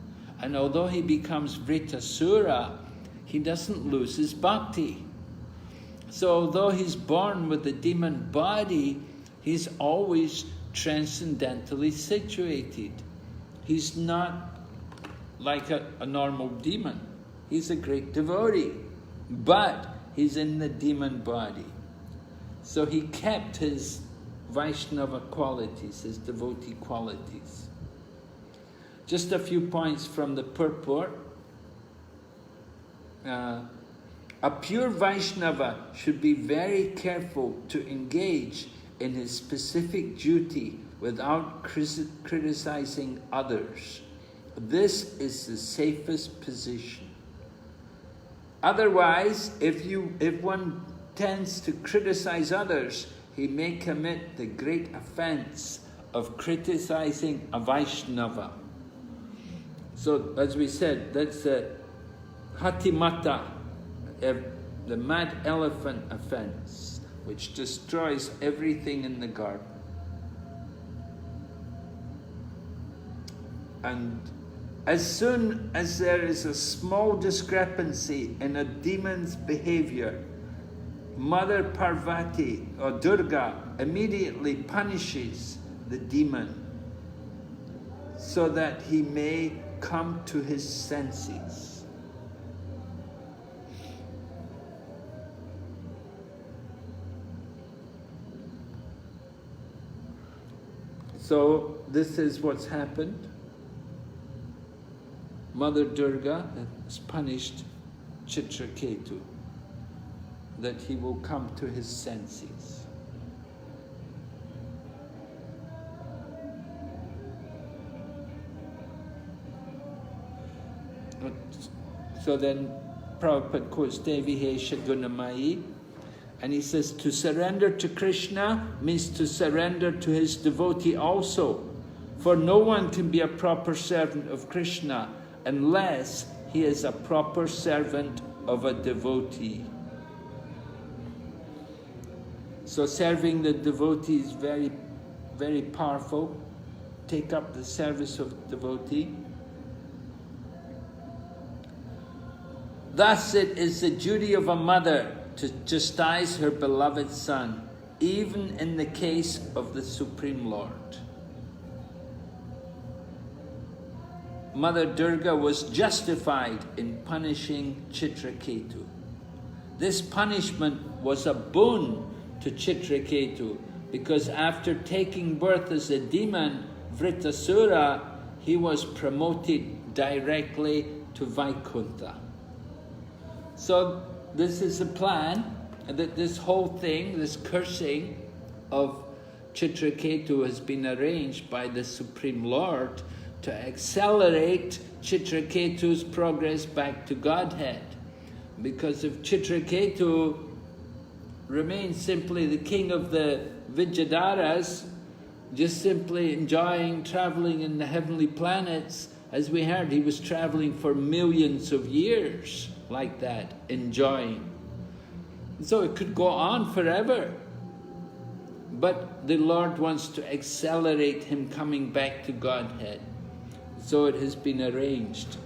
And although he becomes Vritasura, he doesn't lose his bhakti. So although he's born with the demon body, he's always transcendentally situated. He's not like a normal demon. He's a great devotee, but he's in the demon body. So he kept his Vaishnava qualities, his devotee qualities. Just a few points from the purport. A pure Vaishnava should be very careful to engage in his specific duty without criticizing others. This is the safest position. Otherwise, if one tends to criticize others, he may commit the great offense of criticizing a Vaishnava. So, as we said, that's the Hatimata, the mad elephant offense, which destroys everything in the garden. And as soon as there is a small discrepancy in a demon's behavior, Mother Pārvatī or Durga immediately punishes the demon so that he may come to his senses. So this is what's happened. Mother Durga has punished Citraketu, that he will come to his senses. So then Prabhupada quotes Devi Hesha Gunamayi, and he says, to surrender to Krishna means to surrender to his devotee also. For no one can be a proper servant of Krishna unless he is a proper servant of a devotee. So serving the devotee is very, very powerful. Take up the service of devotee. Thus it is the duty of a mother to chastise her beloved son, even in the case of the Supreme Lord. Mother Durga was justified in punishing Citraketu. This punishment was a boon to Citraketu, because after taking birth as a demon, Vritasura, he was promoted directly to Vaikuntha. So this is a plan, that this whole thing, this cursing of Citraketu has been arranged by the Supreme Lord to accelerate Citraketu's progress back to Godhead. Because if Citraketu remains simply the king of the Vidyadharas, just simply enjoying traveling in the heavenly planets, as we heard, he was traveling for millions of years like that, enjoying. So it could go on forever. But the Lord wants to accelerate him coming back to Godhead. So it has been arranged.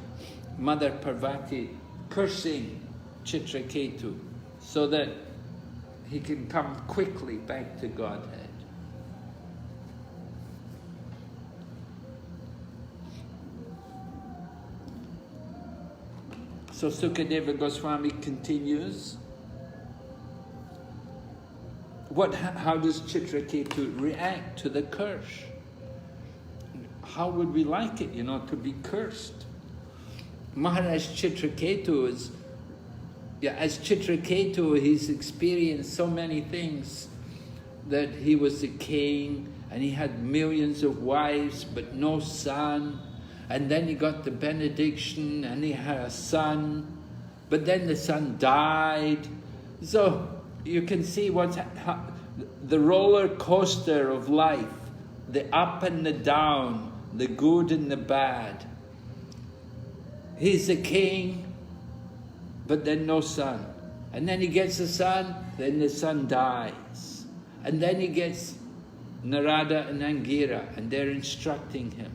Mother Pārvatī cursing Citraketu so that he can come quickly back to Godhead. So Sukadeva Goswami continues. How does Citraketu react to the curse? How would we like it, to be cursed? Maharaj Citraketu is, as Citraketu, he's experienced so many things, that he was a king and he had millions of wives but no son. And then he got the benediction and he had a son, but then the son died. So you can see the roller coaster of life, the up and the down, the good and the bad. He's a king, but then no son. And then he gets a son, then the son dies. And then he gets Narada and Angira, and they're instructing him.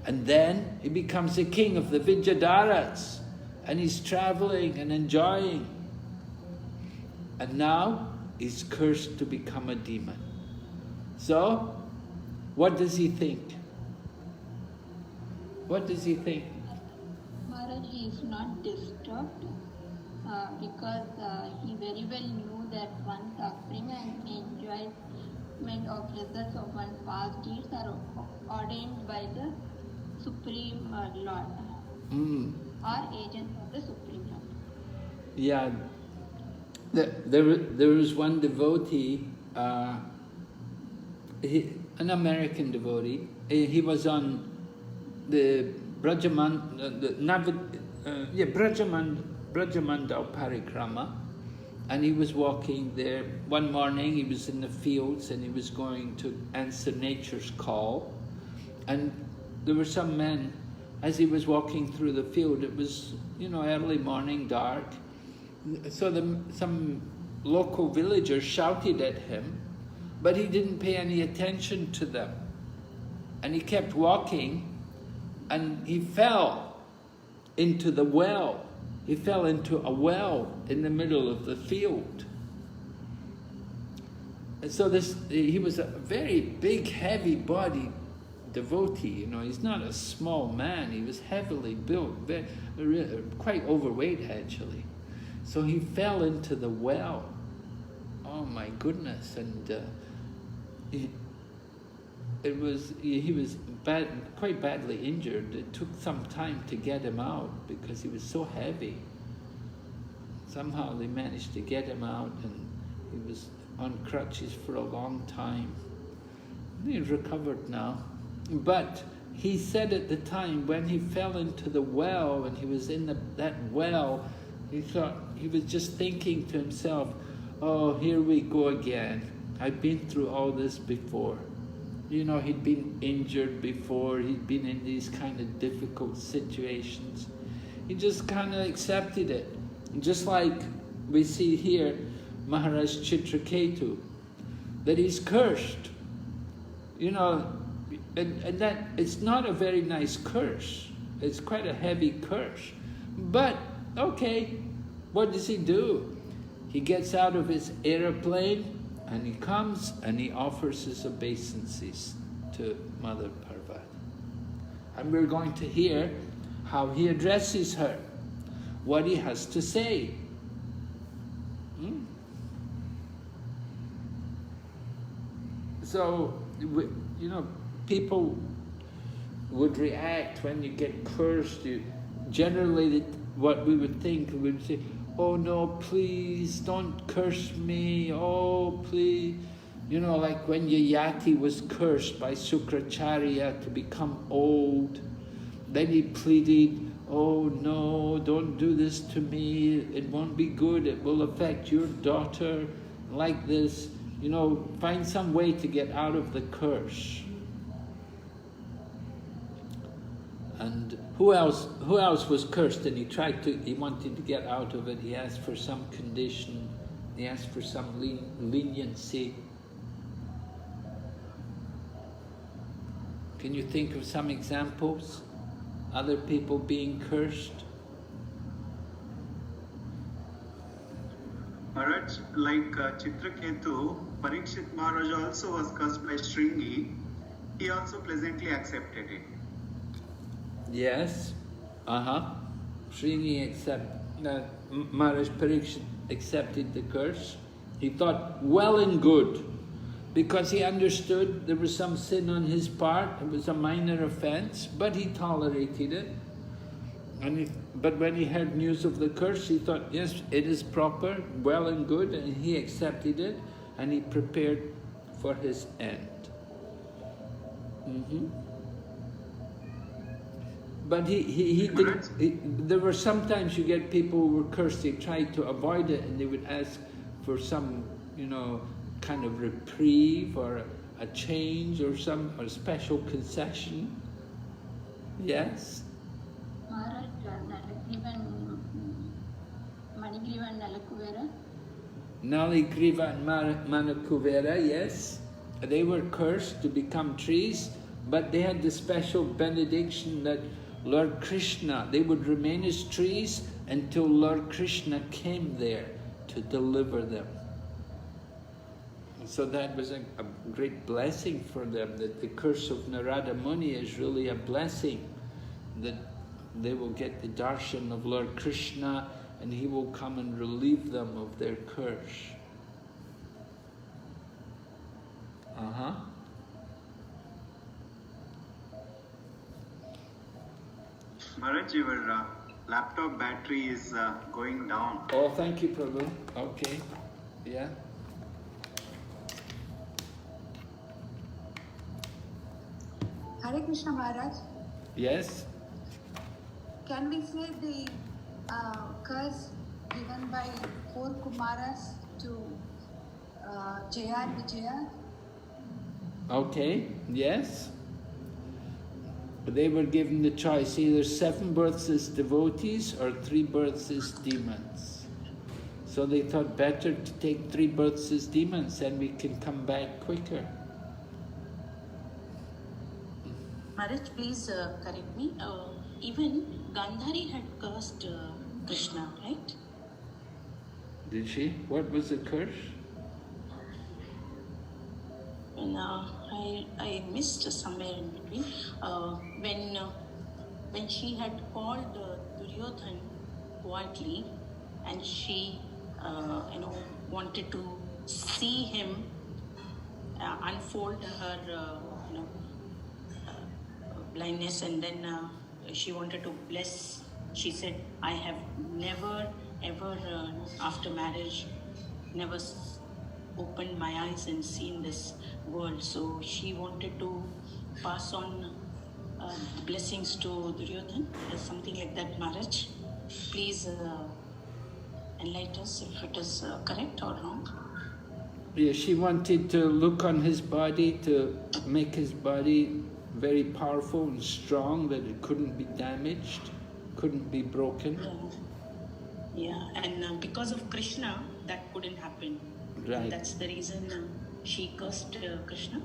And then he becomes the king of the Vidyadharas, and he's traveling and enjoying. And now he's cursed to become a demon. So, what does he think? What does he think?
Maharaj, he is not disturbed because he very well knew that one suffering and enjoyment of results of one's past deeds are ordained by the Supreme Lord, or agent of the Supreme Lord.
Yeah, there was one devotee, an American devotee. He was on the Brajamandal Parikrama, and he was walking there. One morning he was in the fields and he was going to answer nature's call, and there were some men, as he was walking through the field, it was, early morning, dark, so some local villagers shouted at him, but he didn't pay any attention to them. And he kept walking, and he fell into the well. He fell into a well in the middle of the field. And so he was a very big, heavy-bodied devotee, he's not a small man. He was heavily built, quite overweight actually. So he fell into the well. Oh my goodness! And he was quite badly injured. It took some time to get him out because he was so heavy. Somehow they managed to get him out, and he was on crutches for a long time. He's recovered now. But he said at the time, when he fell into the well, and he was in that well, he was just thinking to himself, oh, here we go again. I've been through all this before. You know, he'd been injured before, he'd been in these kind of difficult situations. He just kind of accepted it. Just like we see here, Maharaj Citraketu, that he's cursed. You know, and that it's not a very nice curse. It's quite a heavy curse. But, okay, what does he do? He gets out of his aeroplane and he comes and he offers his obeisances to Mother Pārvatī. And we're going to hear how he addresses her, what he has to say. So, you know, people would react when you get cursed. Generally, what we would think, we would say, oh no, please, don't curse me, oh please. You know, like when Yayati was cursed by Sukracharya to become old, then he pleaded, oh no, don't do this to me, it won't be good, it will affect your daughter, like this. You know, find some way to get out of the curse. And who else was cursed and he wanted to get out of it? He asked for some condition, he asked for some leniency. Can you think of some examples? Other people being cursed?
Maharaj, like Citraketu, Parikshit Maharaj also was cursed by Shringi. He also pleasantly accepted it.
Yes. Shringi Maharaj Parikshit accepted the curse. He thought well and good, because he understood there was some sin on his part. It was a minor offense, but he tolerated it. But when he heard news of the curse, he thought, yes, it is proper, well and good, and he accepted it, and he prepared for his end. But he did. There were sometimes you get people who were cursed. They tried to avoid it, and they would ask for some, you know, kind of reprieve or a change or some special concession. Yes.
Maharaj, Manigriva and Nalakuvera.
Naligriva and Manakuvera, yes. They were cursed to become trees, but they had the special benediction that Lord Krishna, they would remain as trees until Lord Krishna came there to deliver them. So that was a great blessing for them, that the curse of Narada Muni is really a blessing, that they will get the darshan of Lord Krishna and he will come and relieve them of their curse.
Maharaj, your laptop battery is going down.
Oh, thank you, Prabhu. Okay. Yeah.
Hare Krishna Maharaj.
Yes.
Can we say the curse given by 4 Kumaras to Jaya and Vijaya?
Okay, yes. They were given the choice, either 7 births as devotees or 3 births as demons. So they thought better to take 3 births as demons, and we can come back quicker.
Maharaj, please correct me. Even Gandhari had cursed Krishna, right?
Did she? What was the curse?
I missed somewhere in between. When she had called Duryodhan quietly, and she wanted to see him, unfold her blindness, and then she wanted to bless. She said, I have never ever after marriage never opened my eyes and seen this world. So she wanted to pass on blessings to Duryodhan, something like that, Maharaj. Please enlighten us if it is correct or wrong.
Yeah, she wanted to look on his body to make his body very powerful and strong, that it couldn't be damaged, couldn't be broken.
Yeah, and because of Krishna, that couldn't happen.
Right.
And that's the reason she cursed Krishna.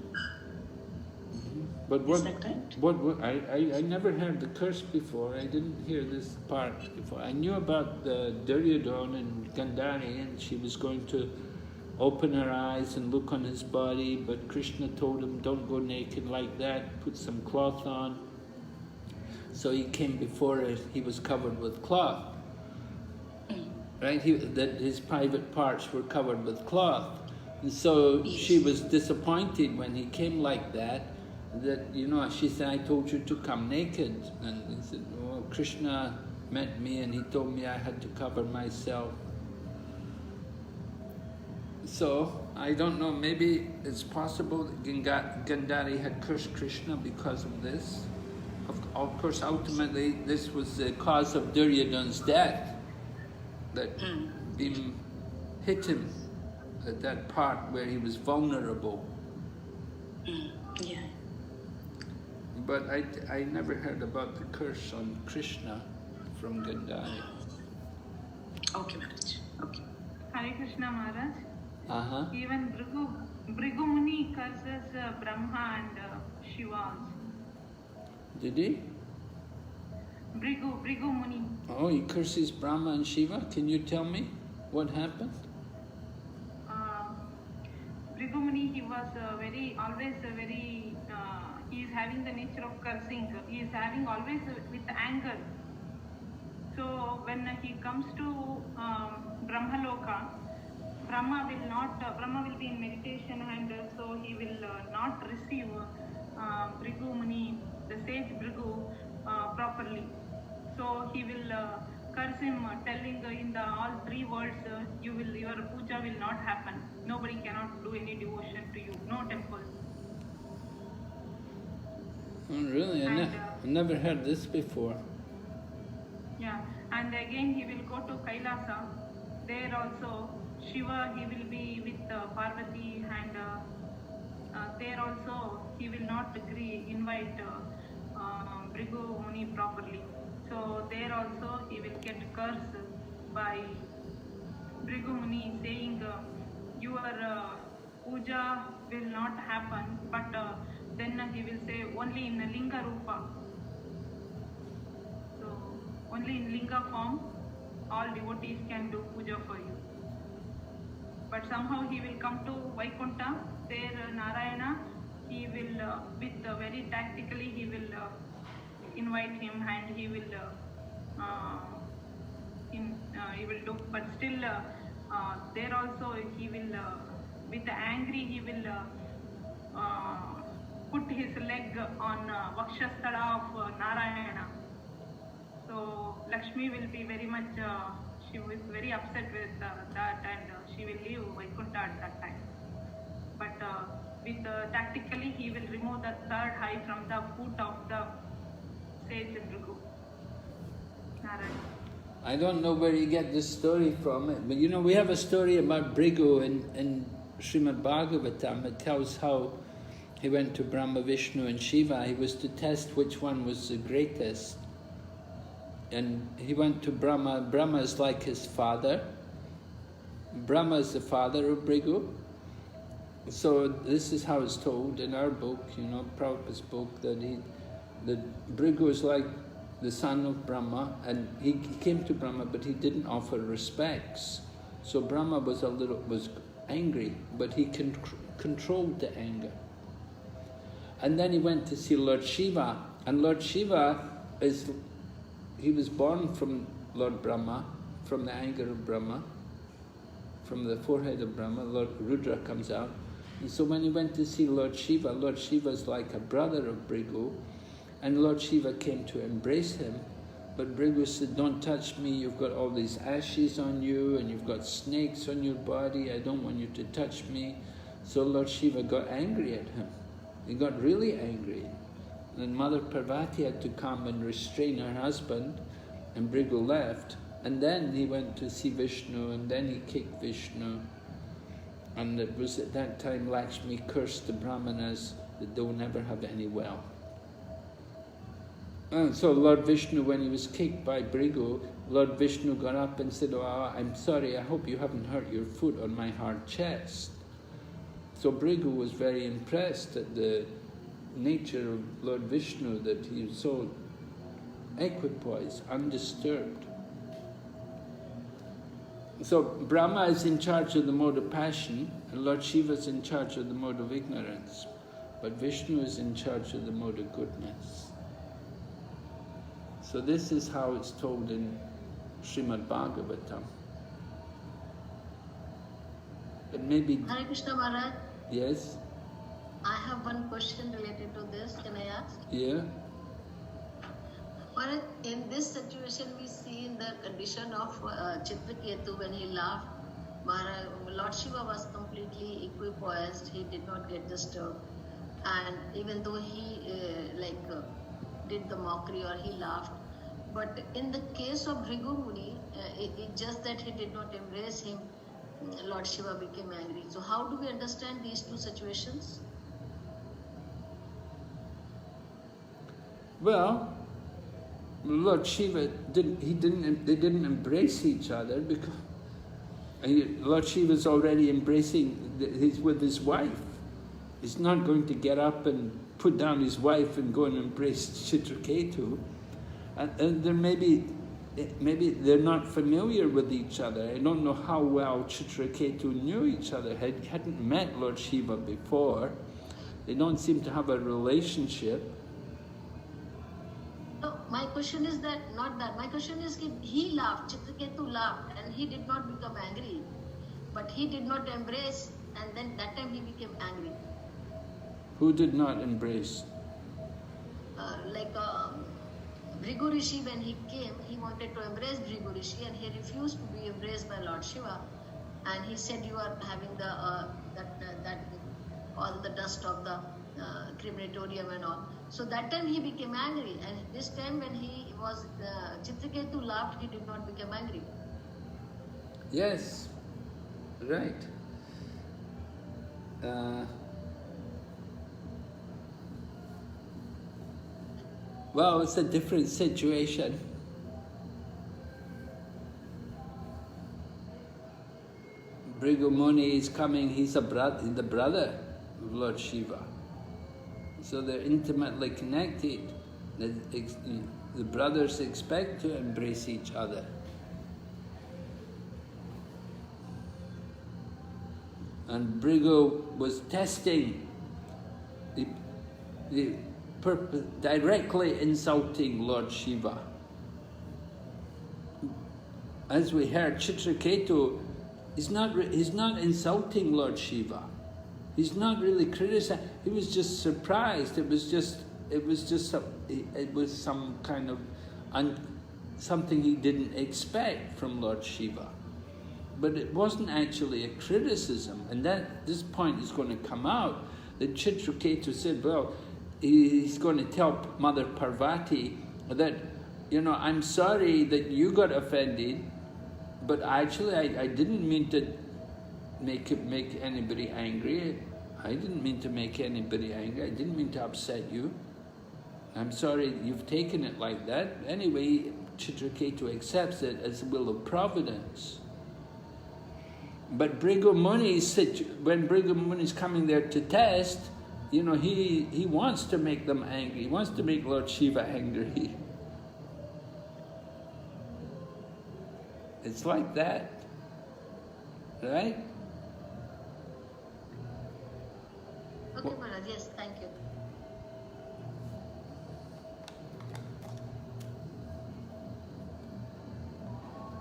But
Is that correct?
I never heard the curse before. I didn't hear this part before. I knew about the Duryodhana and Gandhari, and she was going to open her eyes and look on his body, but Krishna told him, don't go naked like that, put some cloth on. So he came before her, he was covered with cloth. Right? That his private parts were covered with cloth. And so she was disappointed when he came like that, she said, I told you to come naked. And he said, oh, Krishna met me and he told me I had to cover myself. So, I don't know, maybe it's possible that Gandhari had cursed Krishna because of this. Of course, ultimately, this was the cause of Duryodhana's death, that Bhim hit him at that part where he was vulnerable.
Yeah.
But I never heard about the curse on Krishna from Gandhari.
Okay, Maharaj. Okay.
Hare Krishna, Maharaj.
Uh-huh.
Even Bhrigu Muni curses Brahma and Shiva also.
Did he?
Bhrigu Muni.
Oh, he curses Brahma and Shiva? Can you tell me what happened?
Bhrigu Muni, he was he is having the nature of cursing. He is having always with anger. So when he comes to Brahmaloka, Brahma will be in meditation, and so he will not receive Bhrigu Muni, the sage Bhrigu, properly. So he will curse him, telling in the all three words, your puja will not happen. Nobody cannot do any devotion to you. No temple.
Oh, really? I never heard this before.
Yeah, and again he will go to Kailasa. There also Shiva, he will be with Pārvatī, and there also he will not invite Bhrigu Muni properly. So there also he will get cursed by Bhrigu Muni, saying your puja will not happen, but then he will say only in Linga Rupa. So only in Linga form all devotees can do puja for you. But somehow he will come to Vaikuntha, there Narayana, he will, very tactically he will invite him, and he will do, but still there also he will, with angry, he will put his leg on Vakshasthala of Narayana. So Lakshmi will be very much, she was very upset with that, and she will leave Vaikuntha at that time. But tactically he will remove the third eye from the foot of the sage Bhrigu. Narayana.
I don't know where you get this story from, but we have a story about Bhrigu in Srimad Bhagavatam. It tells how he went to Brahma, Vishnu and Shiva. He was to test which one was the greatest. And he went to Brahma. Brahma is like his father. Brahma is the father of Bhrigu. So this is how it's told in our book, Prabhupada's book, that Bhrigu is like the son of Brahma, and he came to Brahma, but he didn't offer respects. So Brahma was angry, but he controlled the anger. And then he went to see Lord Shiva, and Lord Shiva he was born from Lord Brahma, from the anger of Brahma, from the forehead of Brahma. Lord Rudra comes out. And so when he went to see Lord Shiva is like a brother of Bhrigu, and Lord Shiva came to embrace him, but Bhrigu said, don't touch me, you've got all these ashes on you, and you've got snakes on your body, I don't want you to touch me. So Lord Shiva got angry at him. He got really angry. And Mother Pārvatī had to come and restrain her husband, and Bhrigu left. And then he went to see Vishnu, and then he kicked Vishnu. And it was at that time Lakshmi cursed the Brahmanas that they'll never have any wealth. And so Lord Vishnu, when he was kicked by Bhrigu, Lord Vishnu got up and said, oh, I'm sorry, I hope you haven't hurt your foot on my hard chest. So Bhrigu was very impressed at the nature of Lord Vishnu, that he was so equipoised, undisturbed. So Brahma is in charge of the mode of passion, and Lord Shiva is in charge of the mode of ignorance, but Vishnu is in charge of the mode of goodness. So this is how it's told in Srimad Bhagavatam. But maybe...
Hare Krishna Maharaj.
Yes?
I have one question related to this. Can I ask?
Yeah?
Maharaj, in this situation we see in the condition of Citraketu when he laughed, Maharaj, Lord Shiva was completely equipoised, he did not get disturbed. And even though he did the mockery or he laughed, but in the case of Bhrigu Muni, it just that he did not embrace him, Lord Shiva became angry. So how do we understand these two situations?
Well, Lord Shiva they didn't embrace each other because Lord Shiva's already he's with his wife. He's not going to get up and put down his wife and go and embrace Citraketu. And there maybe they're not familiar with each other. I don't know how well Citraketu knew each other. Hadn't met Lord Shiva before. They don't seem to have a relationship.
No, my question is that, not that. My question is he laughed, Citraketu laughed, and he did not become angry. But he did not embrace, and then that time he became angry.
Who did not embrace?
Bhrigu Rishi, when he came, he wanted to embrace Bhrigu Rishi, and he refused to be embraced by Lord Shiva. And he said, you are having the all the dust of the crematorium and all. So that time he became angry, and this time when he was Citraketu laughed, he did not become angry.
Yes, right. Well, it's a different situation. Bhrigu Muni is coming, he's the brother of Lord Shiva. So they're intimately connected. The brothers expect to embrace each other. And Bhrigu was testing the purpose, directly insulting Lord Shiva. As we heard, Citraketu he's not insulting Lord Shiva. He's not really criticizing. He was just surprised. It was some kind of something he didn't expect from Lord Shiva. But it wasn't actually a criticism, and this point is going to come out. That Citraketu said, well, he's going to tell Mother Pārvatī that, I'm sorry that you got offended, but actually I didn't mean to make anybody angry. I didn't mean to make anybody angry. I didn't mean to upset you. I'm sorry you've taken it like that. Anyway, Citraketu accepts it as the will of Providence. But Bhrigu Muni, when Bhrigu Muni is coming there to test, he wants to make them angry. He wants to make Lord Shiva angry. It's like that, right?
Okay, Maharaj, yes, thank you.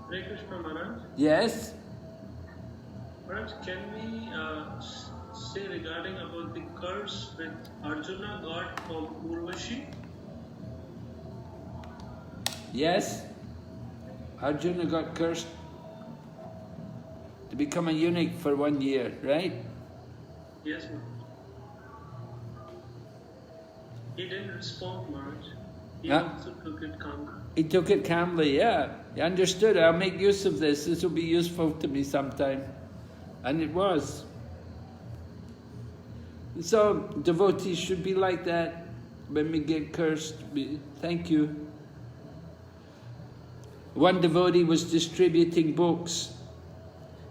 Hare Krishna Maharaj.
Yes?
Maharaj, can we
say regarding about the curse that Arjuna got from Urvashi?
Yes, Arjuna got cursed to become a eunuch for 1 year, right?
Yes, Maharaj. He didn't respond, Maharaj. He also took it calmly.
He took it calmly, yeah. He understood, I'll make use of this. This will be useful to me sometime. And it was. So devotees should be like that. When we get cursed, thank you. One devotee was distributing books.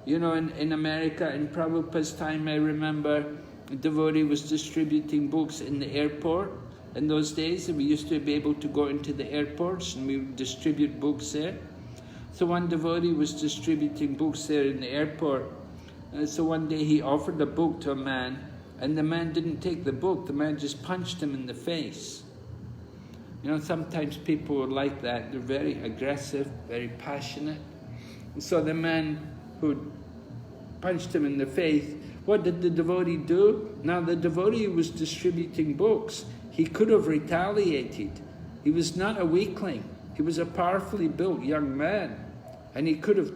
You know, in America, in Prabhupada's time, I remember a devotee was distributing books in the airport. In those days, we used to be able to go into the airports and we would distribute books there. So one devotee was distributing books there in the airport. And so one day he offered a book to a man, and the man didn't take the book. The man just punched him in the face. You know, sometimes people are like that. They're very aggressive, very passionate. And so the man who punched him in the face, what did the devotee do? Now the devotee was distributing books. He could have retaliated. He was not a weakling. He was a powerfully built young man. And he could have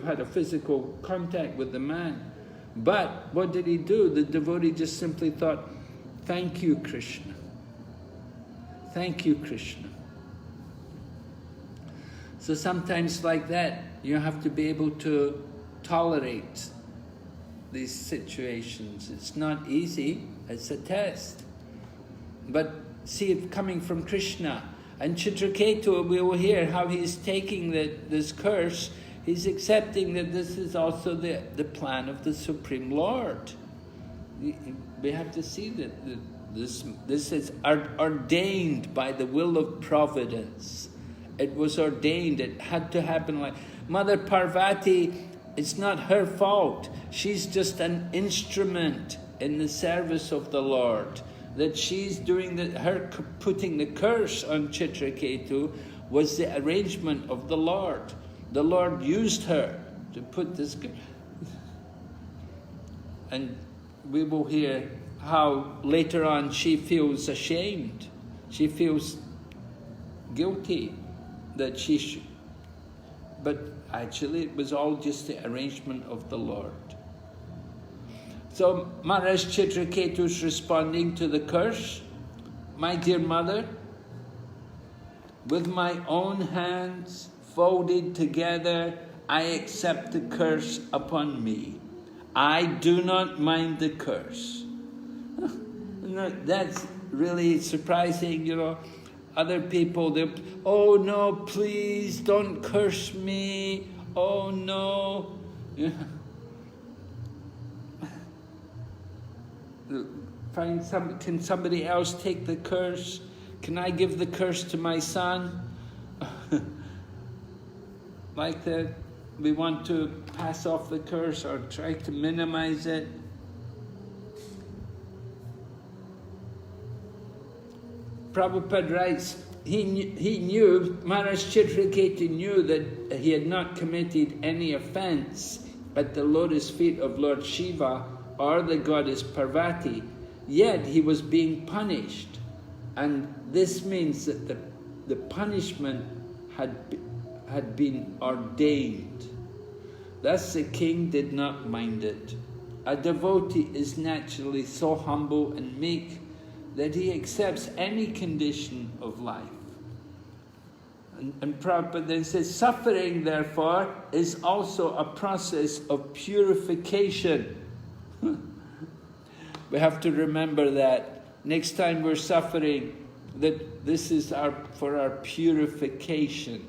had a physical contact with the man. But what did he do? The devotee just simply thought, thank you, Krishna. Thank you, Krishna. So sometimes like that, you have to be able to tolerate these situations. It's not easy, it's a test. But see it coming from Krishna. And Citraketu, we will hear how he's taking this curse. He's accepting that this is also the plan of the Supreme Lord. We have to see that this is ordained by the will of providence. It was ordained, it had to happen like... Mother Pārvatī, it's not her fault. She's just an instrument in the service of the Lord. That she's doing her putting the curse on Citraketu was the arrangement of the Lord. The Lord used her to put this... And we will hear how later on she feels ashamed. She feels guilty that she should... But actually it was all just the arrangement of the Lord. So Maharaj Citraketu is responding to the curse. My dear mother, with my own hands folded together, I accept the curse upon me. I do not mind the curse. That's really surprising, you know. Other people, they, oh no, please don't curse me. Oh no. Can somebody else take the curse? Can I give the curse to my son? Like that, we want to pass off the curse or try to minimize it. Prabhupada writes, he knew, Maharaj Citraketu knew that he had not committed any offense at the lotus feet of Lord Shiva or the goddess Pārvatī, yet he was being punished. And this means that the punishment had been ordained. Thus the king did not mind it. A devotee is naturally so humble and meek that he accepts any condition of life. And Prabhupada then says, suffering, therefore, is also a process of purification. We have to remember that next time we're suffering, that this is for our purification.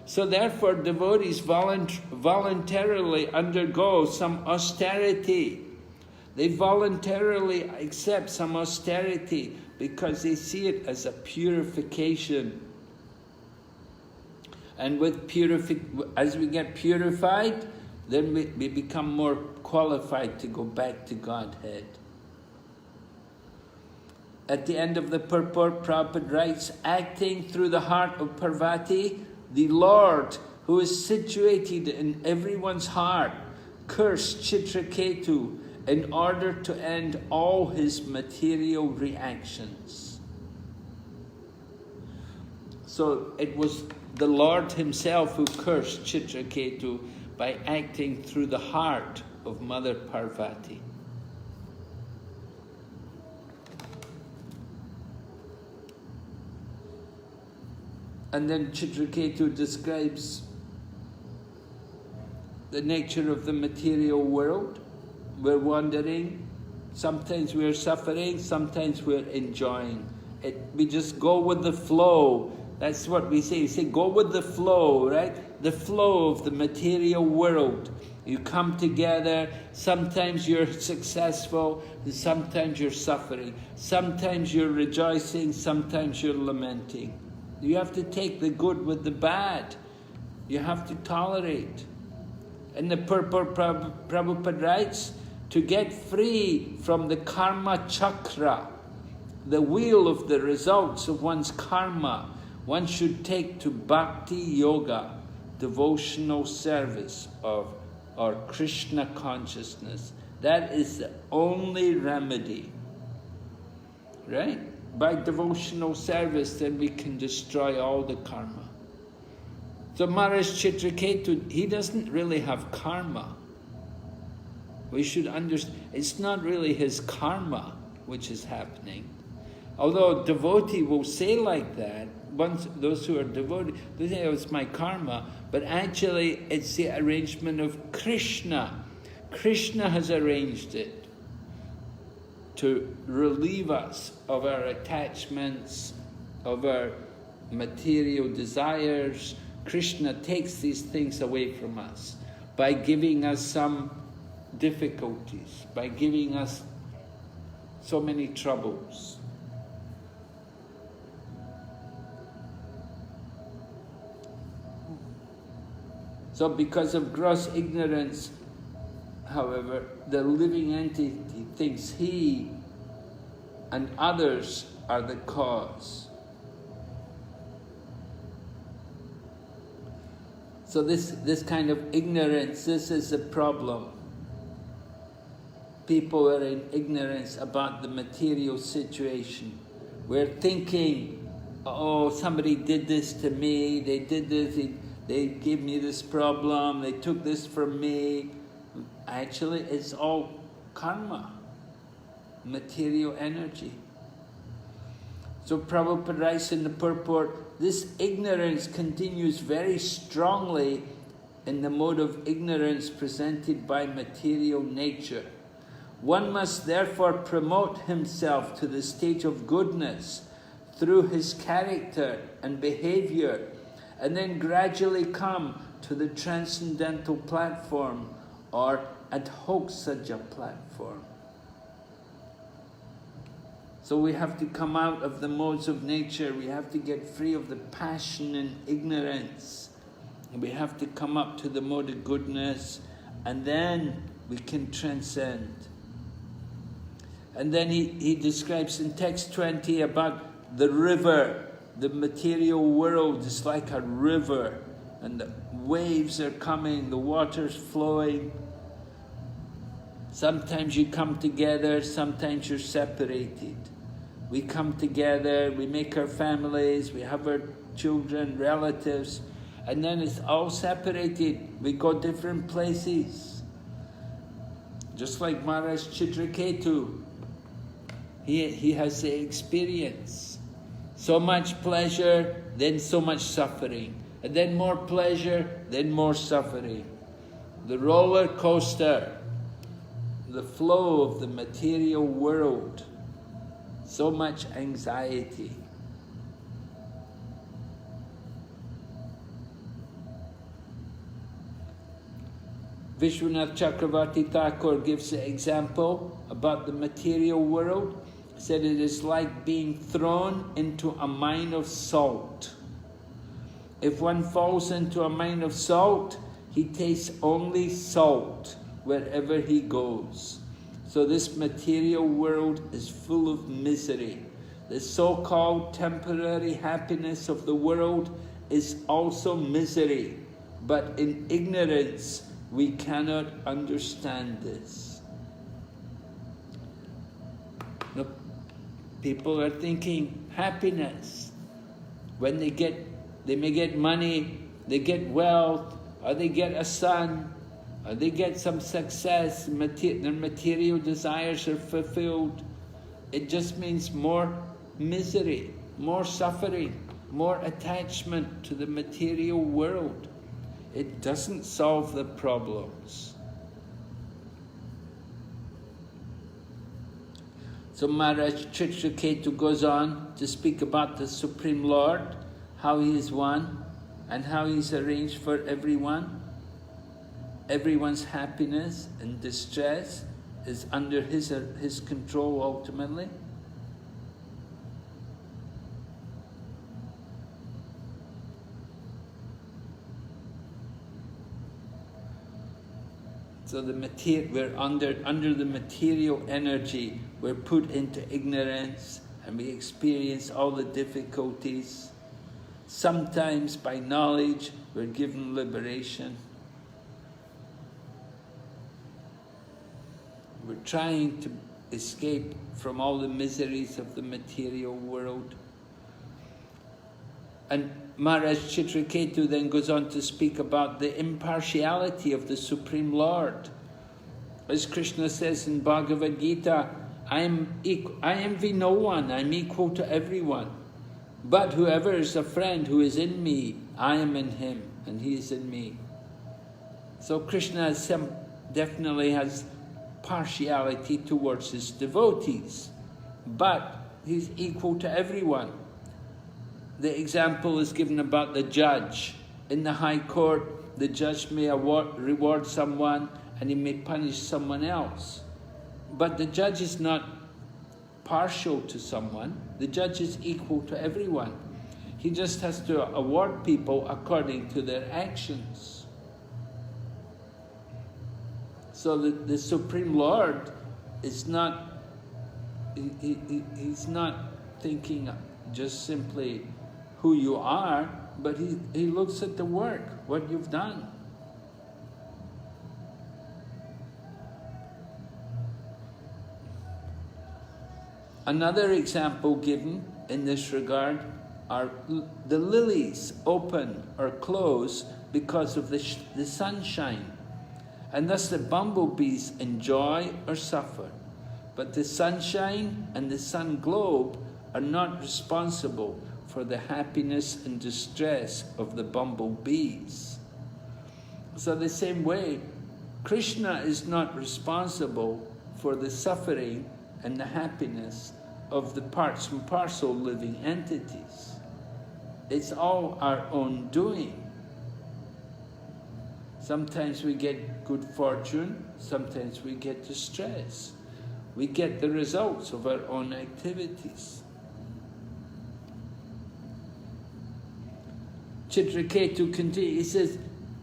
So therefore, devotees voluntarily undergo some austerity. They voluntarily accept some austerity because they see it as a purification. And as we get purified, then we become more qualified to go back to Godhead. At the end of the purport, Prabhupada writes, acting through the heart of Pārvatī, the Lord, who is situated in everyone's heart, cursed Citraketu in order to end all his material reactions. So it was the Lord himself who cursed Citraketu by acting through the heart of Mother Pārvatī. And then Citraketu describes the nature of the material world. We're wandering, sometimes we're suffering, sometimes we're enjoying. We just go with the flow. That's what we say. We say, go with the flow, right? The flow of the material world. You come together, sometimes you're successful, sometimes you're suffering. Sometimes you're rejoicing, sometimes you're lamenting. You have to take the good with the bad. You have to tolerate. And the purport Prabhupada writes, to get free from the karma chakra, the wheel of the results of one's karma, one should take to bhakti yoga, devotional service or Krishna consciousness. That is the only remedy, right? By devotional service, then we can destroy all the karma. So Maharaj Citraketu, he doesn't really have karma. We should understand, it's not really his karma which is happening. Although a devotee will say like that, once those who are devoted, they say, oh, it's my karma, but actually it's the arrangement of Krishna. Krishna has arranged it to relieve us of our attachments, of our material desires. Krishna takes these things away from us by giving us some difficulties, by giving us so many troubles. So because of gross ignorance, however, the living entity thinks he and others are the cause. So this kind of ignorance, this is the problem. People are in ignorance about the material situation. We're thinking, oh, somebody did this to me, they did this, they gave me this problem, they took this from me. Actually, it's all karma, material energy. So Prabhupada writes in the purport, this ignorance continues very strongly in the mode of ignorance presented by material nature. One must therefore promote himself to the state of goodness through his character and behavior, and then gradually come to the transcendental platform or adhoksaja platform. So we have to come out of the modes of nature, we have to get free of the passion and ignorance, and we have to come up to the mode of goodness, and then we can transcend. And then he describes in text 20 about the river. The material world is like a river, and the waves are coming, the water's flowing. Sometimes you come together, sometimes you're separated. We come together, we make our families, we have our children, relatives, and then it's all separated. We go different places. Just like Maharaj Citraketu, he has the experience. So much pleasure, then so much suffering. And then more pleasure, then more suffering. The roller coaster, the flow of the material world. So much anxiety. Vishwanath Chakravarti Thakur gives the example about the material world. He said it is like being thrown into a mine of salt. If one falls into a mine of salt, he tastes only salt wherever he goes. So this material world is full of misery. The so-called temporary happiness of the world is also misery. But in ignorance, we cannot understand this. The people are thinking happiness. When they may get money, they get wealth, or they get a son, or they get some success, their material desires are fulfilled. It just means more misery, more suffering, more attachment to the material world. It doesn't solve the problems. So Maharaj Citraketu goes on to speak about the Supreme Lord, how he is one, and how he's arranged for everyone. Everyone's happiness and distress is under his control ultimately. So we're under the material energy, we're put into ignorance and we experience all the difficulties. Sometimes by knowledge we're given liberation. We're trying to escape from all the miseries of the material world. And Maharaj Citraketu then goes on to speak about the impartiality of the Supreme Lord. As Krishna says in Bhagavad Gita, I envy no one, I'm equal to everyone. But whoever is a friend who is in me, I am in him, and he is in me. So Krishna definitely has partiality towards his devotees, but he's equal to everyone. The example is given about the judge. In the high court, the judge may reward someone and he may punish someone else. But the judge is not partial to someone. The judge is equal to everyone. He just has to award people according to their actions. So the Supreme Lord is not, he's not thinking just simply who you are, but he looks at the work, what you've done. Another example given in this regard are the lilies open or close because of the sunshine. And thus the bumblebees enjoy or suffer. But the sunshine and the sun globe are not responsible for the happiness and distress of the bumblebees. So the same way, Krishna is not responsible for the suffering and the happiness of the parts and parcel living entities. It's all our own doing. Sometimes we get good fortune, sometimes we get distress. We get the results of our own activities. Citraketu continues, he says,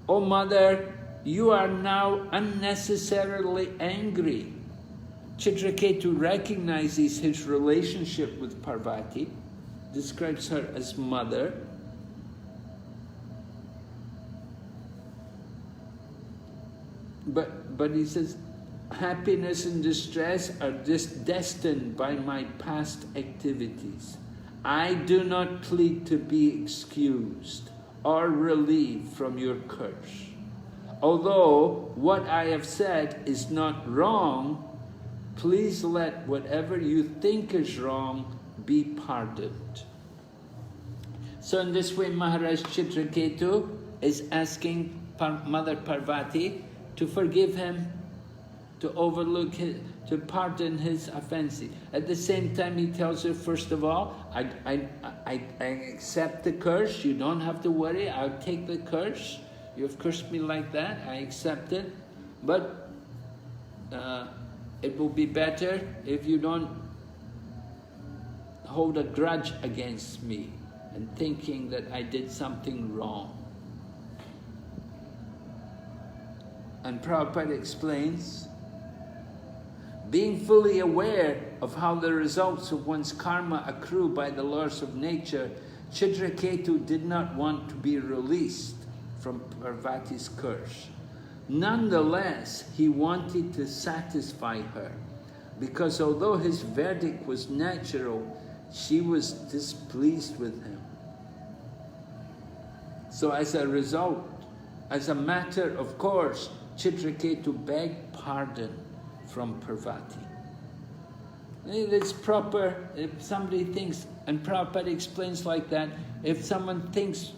"O mother, you are now unnecessarily angry." Citraketu recognizes his relationship with Pārvatī, describes her as mother. But he says, happiness and distress are destined by my past activities. I do not plead to be excused or relieved from your curse. Although what I have said is not wrong, please let whatever you think is wrong be pardoned. So in this way, Maharaj Citraketu is asking Mother Pārvatī to forgive him, to overlook his, to pardon his offenses. At the same time, he tells her, first of all, I accept the curse. You don't have to worry. I'll take the curse. You have cursed me like that. I accept it. But it will be better if you don't hold a grudge against me and thinking that I did something wrong. And Prabhupada explains, being fully aware of how the results of one's karma accrue by the laws of nature, Citraketu did not want to be released from Pārvatī's curse. Nonetheless, he wanted to satisfy her, because although his verdict was natural, she was displeased with him. So as a result, as a matter of course, Citraketu begged pardon from Pārvatī. It's proper, if somebody thinks, and Prabhupada explains like that, if someone thinks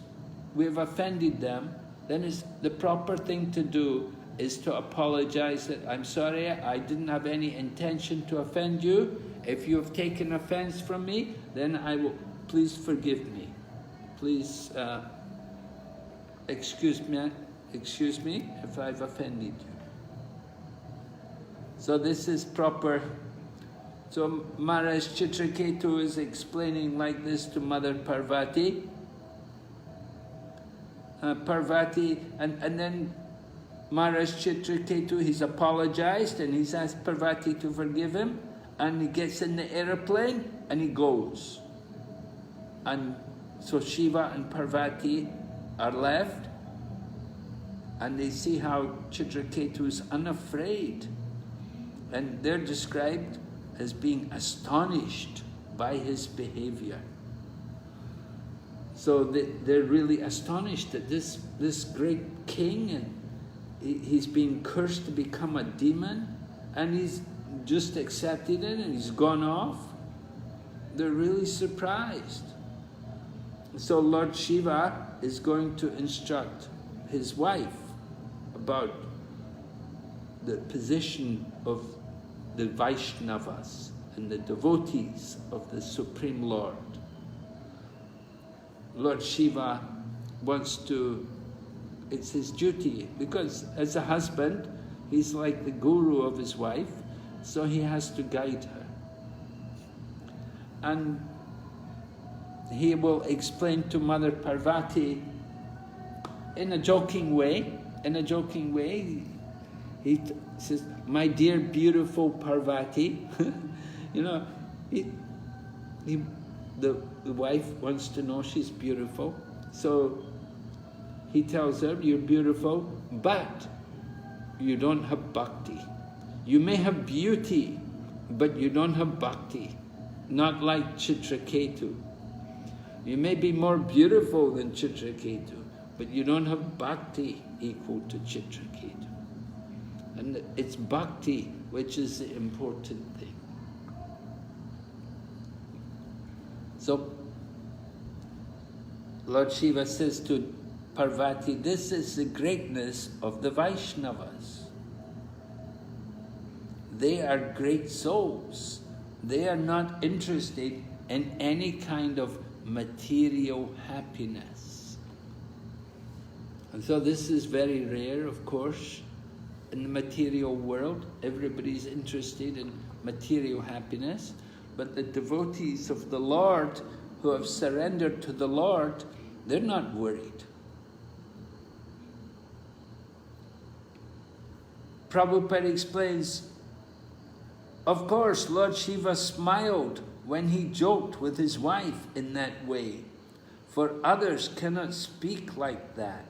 we've offended them, then the proper thing to do is to apologize that I'm sorry, I didn't have any intention to offend you. If you have taken offense from me, then I will, please forgive me. Please excuse me if I've offended you. So this is proper. So Maharaj Citraketu is explaining like this to Mother Pārvatī. Pārvatī, and then Maharaj Citraketu, he's apologized and he's asked Pārvatī to forgive him, and he gets in the aeroplane and he goes. And so Shiva and Pārvatī are left, and they see how Citraketu is unafraid, and they're described as being astonished by his behavior. So they're really astonished that this great king, and he's been cursed to become a demon, and he's just accepted it and he's gone off. They're really surprised. So Lord Shiva is going to instruct his wife about the position of the Vaishnavas and the devotees of the Supreme Lord. Lord Shiva wants to, it's his duty, because as a husband, he's like the guru of his wife, so he has to guide her. And he will explain to Mother Pārvatī in a joking way, he says, my dear beautiful Pārvatī, you know, the wife wants to know she's beautiful, so he tells her, you're beautiful, but you don't have bhakti. You may have beauty, but you don't have bhakti, not like Citraketu. You may be more beautiful than Citraketu, but you don't have bhakti equal to Citraketu. And it's bhakti which is the important thing. So Lord Shiva says to Pārvatī, this is the greatness of the Vaishnavas. They are great souls. They are not interested in any kind of material happiness. And so this is very rare, of course. In the material world, everybody's interested in material happiness, but the devotees of the Lord who have surrendered to the Lord, they're not worried. Prabhupada explains, of course, Lord Shiva smiled when he joked with his wife in that way, for others cannot speak like that.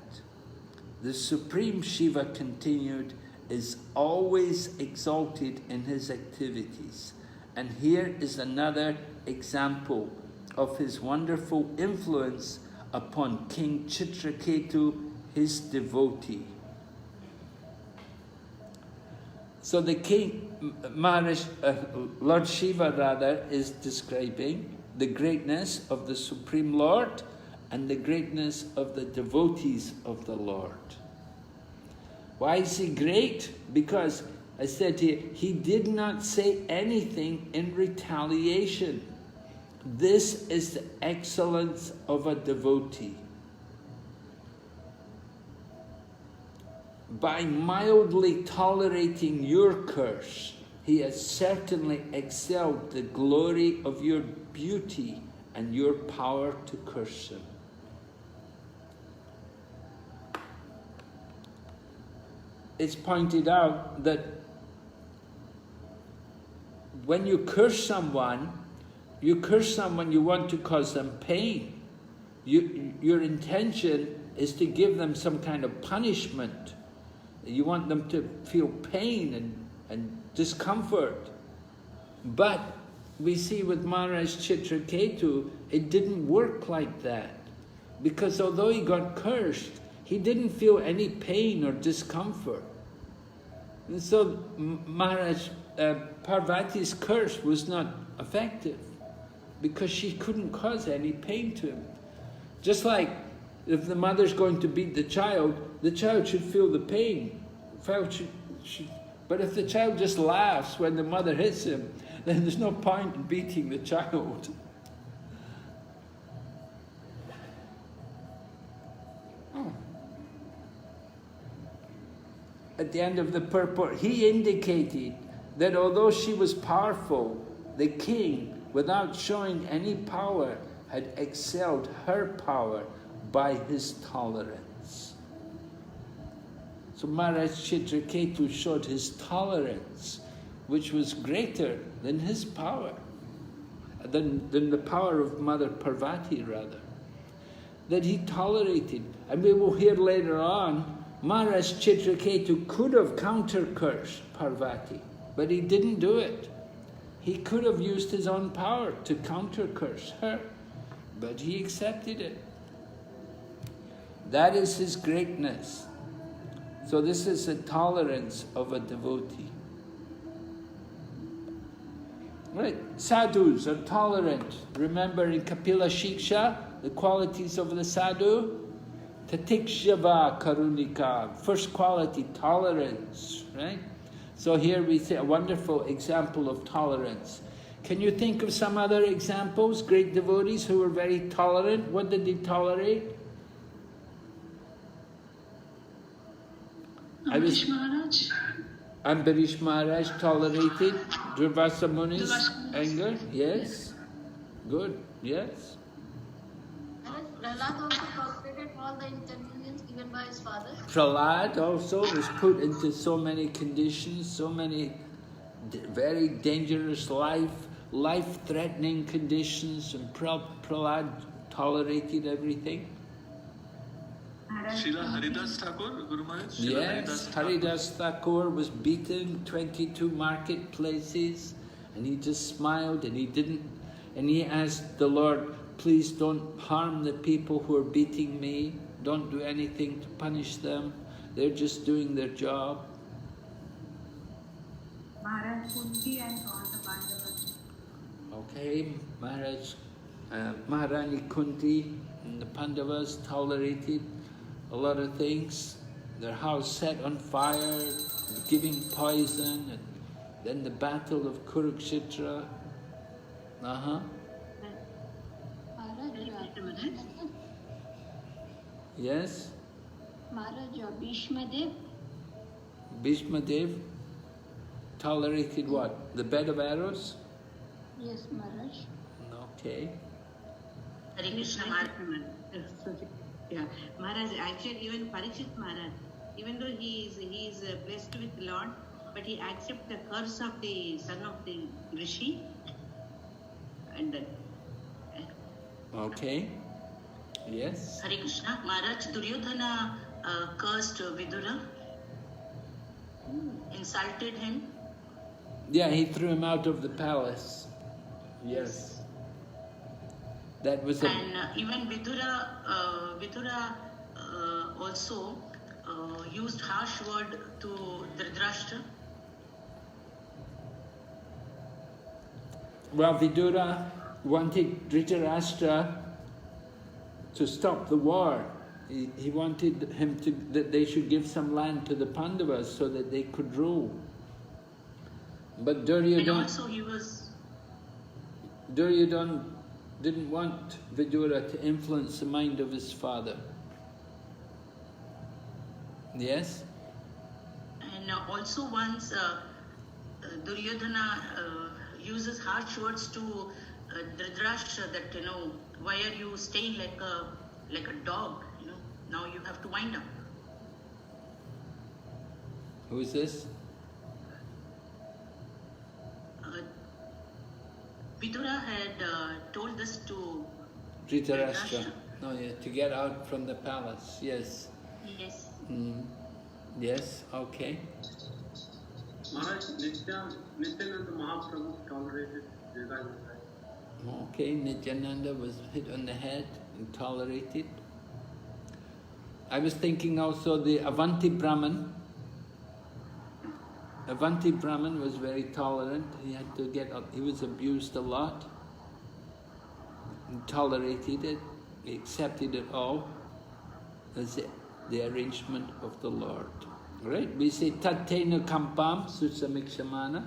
The Supreme Shiva continued, is always exalted in his activities. And here is another example of his wonderful influence upon King Citraketu, his devotee. So the king, Lord Shiva is describing the greatness of the Supreme Lord and the greatness of the devotees of the Lord. Why is he great? Because I said to you, he did not say anything in retaliation. This is the excellence of a devotee. By mildly tolerating your curse, he has certainly excelled the glory of your beauty and your power to curse him. It's pointed out that when you curse someone, you want to cause them pain. Your intention is to give them some kind of punishment. You want them to feel pain and discomfort. But we see with Maharaj Citraketu, it didn't work like that. Because although he got cursed, he didn't feel any pain or discomfort. And so Maharaj Pārvati's curse was not effective because she couldn't cause any pain to him. Just like if the mother's going to beat the child should feel the pain. But if the child just laughs when the mother hits him, then there's no point in beating the child. At the end of the purport, he indicated that although she was powerful, the king, without showing any power, had excelled her power by his tolerance. So Maharaj Citraketu showed his tolerance, which was greater than his power, than the power of Mother Pārvatī rather. That he tolerated. And we will hear later on, Maharaj Citraketu could have counter-cursed Pārvatī, but he didn't do it. He could have used his own power to counter-curse her, but he accepted it. That is his greatness. So this is the tolerance of a devotee. Right, sadhus are tolerant. Remember in Kapila Shiksha, the qualities of the sadhu? Tatikshava karunika, first quality, tolerance, right? So here we see a wonderful example of tolerance. Can you think of some other examples, great devotees who were very tolerant? What did they tolerate?
Ambarish Maharaj.
Ambarish Maharaj tolerated Durvasa Muni's anger? Yes. Good, yes.
Prahlad also tolerated all the inconvenience given by his father.
Prahlad also was put into so many conditions, so many very dangerous life-threatening conditions, and Prahlad tolerated everything.
Srila Haridas Thakur, Guru Maharaj?
Yes, Haridas Thakur was beaten 22 marketplaces, and he just smiled, and he asked the Lord, please don't harm the people who are beating me, don't do anything to punish them, they're just doing their job.
Maharaj Kunti and all the Pandavas.
Okay, Maharani Kunti and the Pandavas tolerated a lot of things. Their house set on fire, giving poison, and then the battle of Kurukshetra. Yes?
Maharaj Bhishma Dev.
Bhishma Dev tolerated what? The bed of arrows?
Yes, Maharaj.
Okay.
Hare Krishna Maharaj. Yeah, Maharaj, actually even Parikshit Maharaj, even though he is blessed with Lord, but he accepts the curse of the son of the Rishi. And then,
okay. Yes.
Hare Krishna Maharaj, Duryodhana cursed Vidura, insulted him.
Yeah, he threw him out of the palace. Yes. That was
And even Vidura also used harsh word to Dhritarashtra.
Well, Vidura wanted Dhritarashtra to stop the war. He wanted him that they should give some land to the Pandavas so that they could rule. But Duryodhana didn't want Vidura to influence the mind of his father. Yes?
And also once Duryodhana uses harsh words to Dhritarashtra that, why are you staying like a dog? Now you have to wind up.
Who is this?
Vidura had told this to
Dhritarashtra. No, yeah, to get out from the palace. Yes.
Yes.
Yes, okay.
Maharaj, Nityananda Mahaprabhu tolerated Vedanta.
Okay, Nityananda was hit on the head and tolerated. I was thinking also the Avanti Brahman. Avanti Brahman was very tolerant. He was abused a lot. He tolerated it. He accepted it all as the arrangement of the Lord. Right? We say Tattena Kampam Susamikshamana.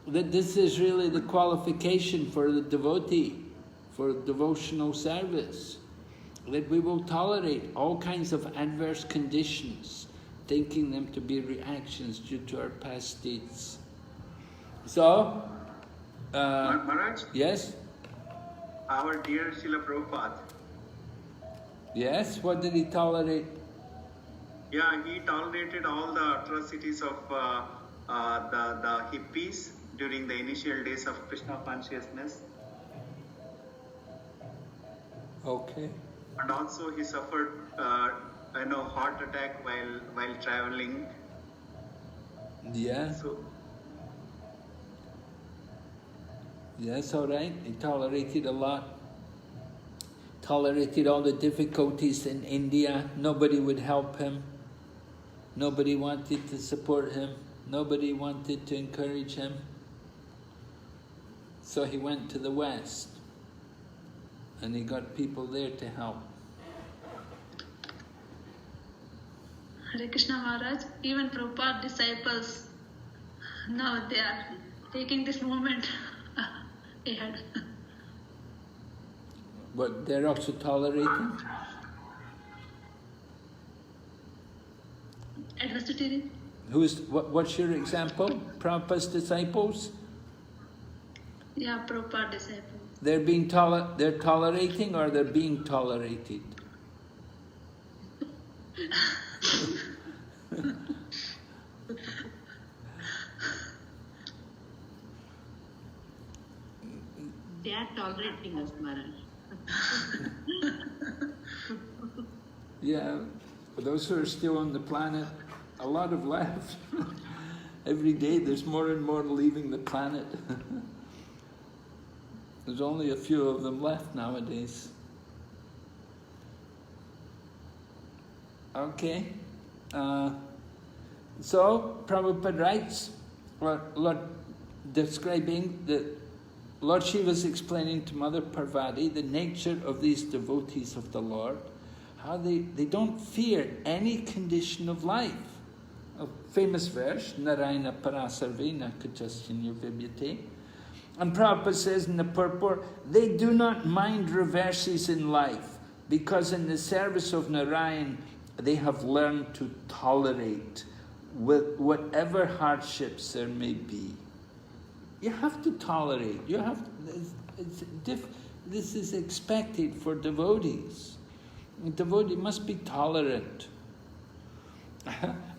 That this is really the qualification for the devotee, for devotional service. That we will tolerate all kinds of adverse conditions, thinking them to be reactions due to our past deeds. So,
Maharaj?
Yes?
Our dear Srila Prabhupada.
Yes, what did he tolerate?
Yeah, he tolerated all the atrocities of the hippies during the initial days of Krishna consciousness.
Okay.
And also he suffered heart attack while traveling.
Yeah.
So,
yes, all right. He tolerated a lot. Tolerated all the difficulties in India. Nobody would help him. Nobody wanted to support him. Nobody wanted to encourage him. So he went to the West. And he got people there to help.
Hare Krishna Maharaj, even Prabhupada disciples, now they are taking this moment ahead.
But they're also tolerating?
Adversity.
What's your example? Prabhupada's disciples?
Yeah, Prabhupada disciples.
They're tolerating or they're being tolerated?
They are tolerating us, Maharaj.
Yeah, for those who are still on the planet, a lot have left. Every day there's more and more leaving the planet. There's only a few of them left nowadays. Okay. So, Prabhupada writes, Lord, describing the Lord Shiva is explaining to Mother Pārvatī the nature of these devotees of the Lord, how they don't fear any condition of life. A famous verse, Narayana Parasarvena Kachasya Vibyate. And Prabhupada says in the purport, they do not mind reverses in life, because in the service of Narayan, they have learned to tolerate with whatever hardships there may be. You have to tolerate. You have. This is expected for devotees. A devotee must be tolerant.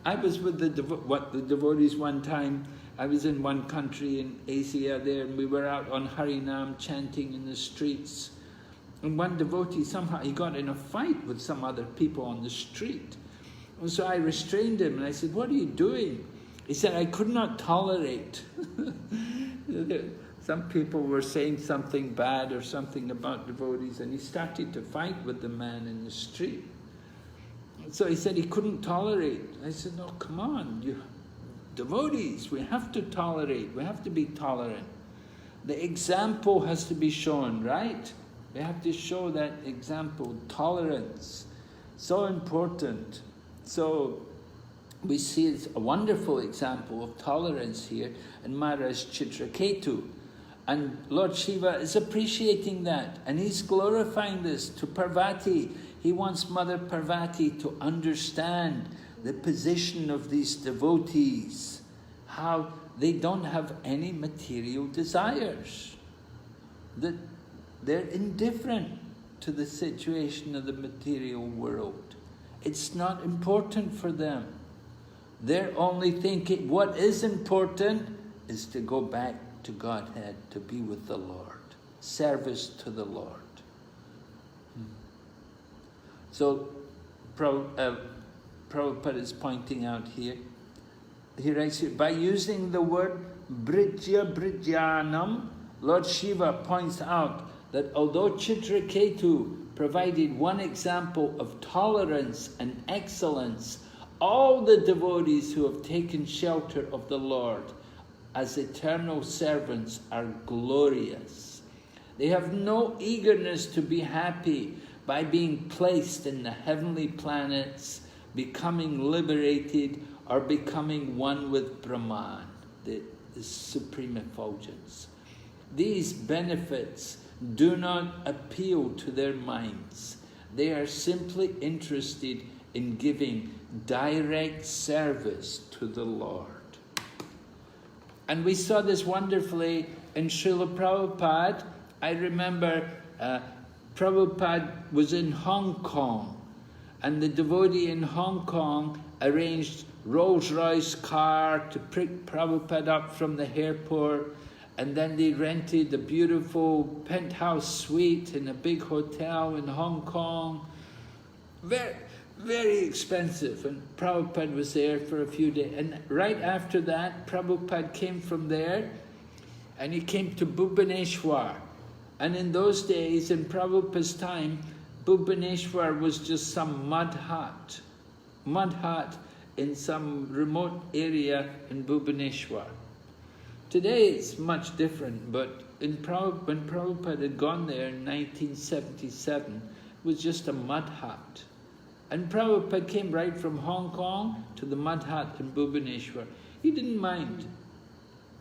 I was with the devotees one time. I was in one country in Asia there, and we were out on Harinam chanting in the streets. And one devotee, somehow he got in a fight with some other people on the street. And so I restrained him and I said, "What are you doing?" He said, "I could not tolerate." Some people were saying something bad or something about devotees, and he started to fight with the man in the street. So he said he couldn't tolerate. I said, "No, come on, you devotees, we have to tolerate, we have to be tolerant. The example has to be shown, right? We have to show that example, tolerance, so important." So we see it's a wonderful example of tolerance here in Maharaj Citraketu. And Lord Shiva is appreciating that, and he's glorifying this to Pārvatī. He wants Mother Pārvatī to understand the position of these devotees, how they don't have any material desires, that they're indifferent to the situation of the material world. It's not important for them. They're only thinking what is important is to go back to Godhead, to be with the Lord, service to the Lord. So Prabhupada is pointing out here. He writes here, by using the word Brijya Brijyanam, Lord Shiva points out that although Citraketu provided one example of tolerance and excellence, all the devotees who have taken shelter of the Lord as eternal servants are glorious. They have no eagerness to be happy by being placed in the heavenly planets, becoming liberated, or becoming one with Brahman, the supreme effulgence. These benefits do not appeal to their minds. They are simply interested in giving direct service to the Lord. And we saw this wonderfully in Srila Prabhupada. I remember Prabhupada was in Hong Kong, and the devotee in Hong Kong arranged Rolls-Royce car to pick Prabhupada up from the airport, and then they rented a beautiful penthouse suite in a big hotel in Hong Kong. Very, very expensive, and Prabhupada was there for a few days. And right after that, Prabhupada came from there, and he came to Bhubaneswar. And in those days, in Prabhupada's time, Bhubaneswar was just some mud hut in some remote area in Bhubaneswar. Today it's much different, but when Prabhupada had gone there in 1977, it was just a mud hut. And Prabhupada came right from Hong Kong to the mud hut in Bhubaneswar. He didn't mind.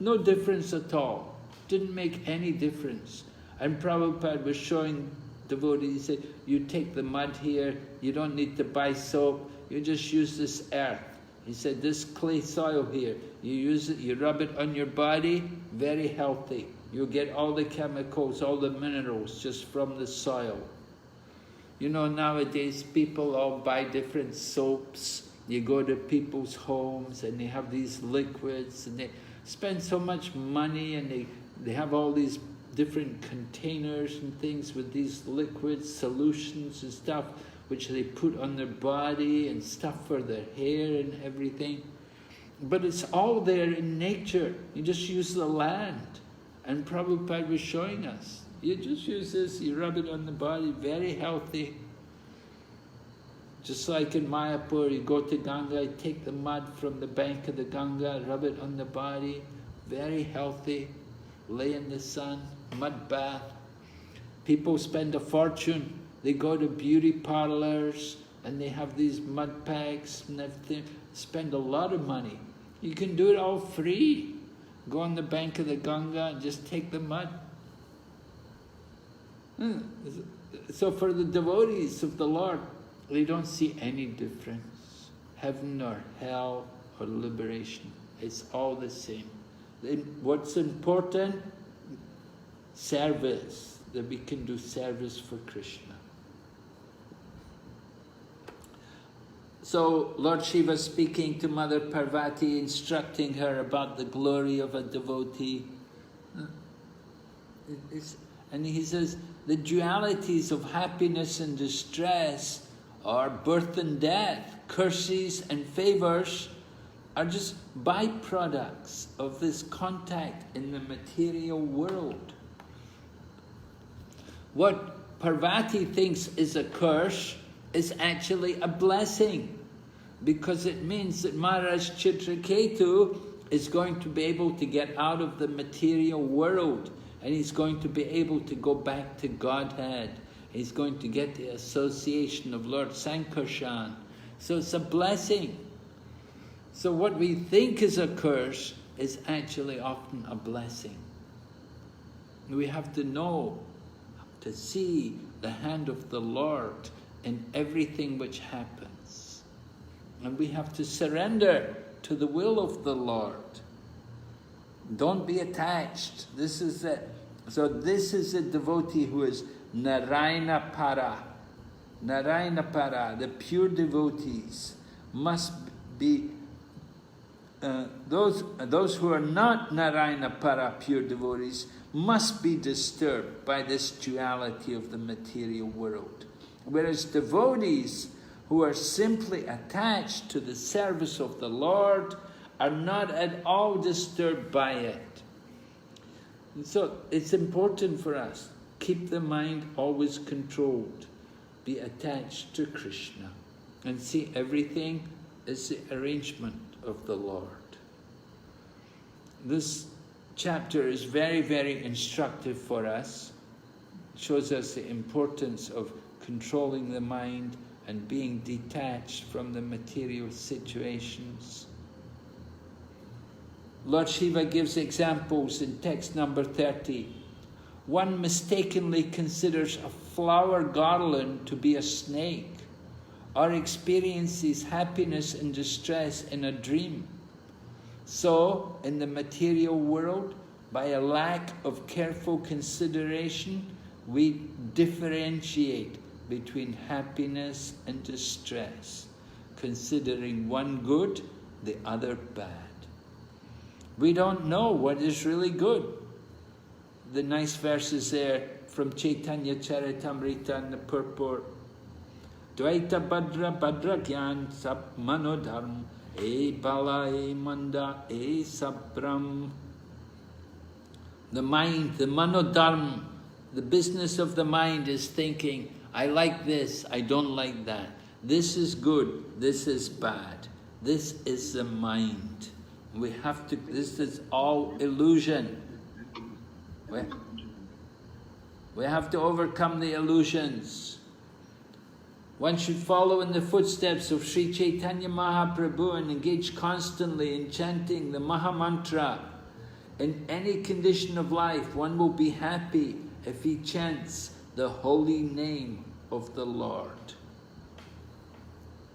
No difference at all. Didn't make any difference. And Prabhupada was showing devotees, he said, you take the mud here, you don't need to buy soap, you just use this earth. He said, this clay soil here, you use it, you rub it on your body, very healthy. You get all the chemicals, all the minerals just from the soil. You know, nowadays people all buy different soaps. You go to people's homes and they have these liquids and they spend so much money, and they have all these different containers and things with these liquids, solutions and stuff, which they put on their body and stuff for their hair and everything. But it's all there in nature. You just use the land. And Prabhupada was showing us. You just use this, you rub it on the body, very healthy. Just like in Mayapur, you go to Ganga, you take the mud from the bank of the Ganga, rub it on the body, very healthy. Lay in the sun, mud bath. People spend a fortune. They go to beauty parlors and they have these mud packs and everything. Spend a lot of money. You can do it all free. Go on the bank of the Ganga and just take the mud. So for the devotees of the Lord, they don't see any difference. Heaven or hell or liberation. It's all the same. What's important? Service. That we can do service for Krishna. So Lord Shiva speaking to Mother Pārvatī, instructing her about the glory of a devotee. And he says, the dualities of happiness and distress, or birth and death, curses and favors, are just byproducts of this contact in the material world. What Pārvatī thinks is a curse is actually a blessing, because it means that Maharaj Citraketu is going to be able to get out of the material world, and he's going to be able to go back to Godhead. He's going to get the association of Lord Sankarshan. So it's a blessing. So what we think is a curse is actually often a blessing. We have to know, to see the hand of the Lord in everything which happens. And we have to surrender to the will of the Lord. Don't be attached. This is it. So this is a devotee who is Narayana Para. Narayana Para, the pure devotees, must be those who are not Narayana Para, pure devotees, must be disturbed by this duality of the material world. Whereas devotees who are simply attached to the service of the Lord are not at all disturbed by it. And so it's important for us, keep the mind always controlled, be attached to Krishna, and see everything as the arrangement of the Lord. This chapter is very, very instructive for us. It shows us the importance of controlling the mind and being detached from the material situations. Lord Shiva gives examples in text number 30. One mistakenly considers a flower garland to be a snake, or experiences happiness and distress in a dream. So, in the material world, by a lack of careful consideration, we differentiate between happiness and distress, considering one good, the other bad. We don't know what is really good. The nice verses there from Chaitanya Charitamrita in the purport. Dvaita Bhadra Bhadra Gyan Sap Manodharm E Bala E Manda E Sabram. The mind, the Manodharm, the business of the mind is thinking, I like this, I don't like that. This is good, this is bad. This is the mind. We have to, this is all illusion. We have to overcome the illusions. One should follow in the footsteps of Sri Chaitanya Mahaprabhu and engage constantly in chanting the Maha Mantra. In any condition of life, one will be happy if he chants the holy name of the Lord.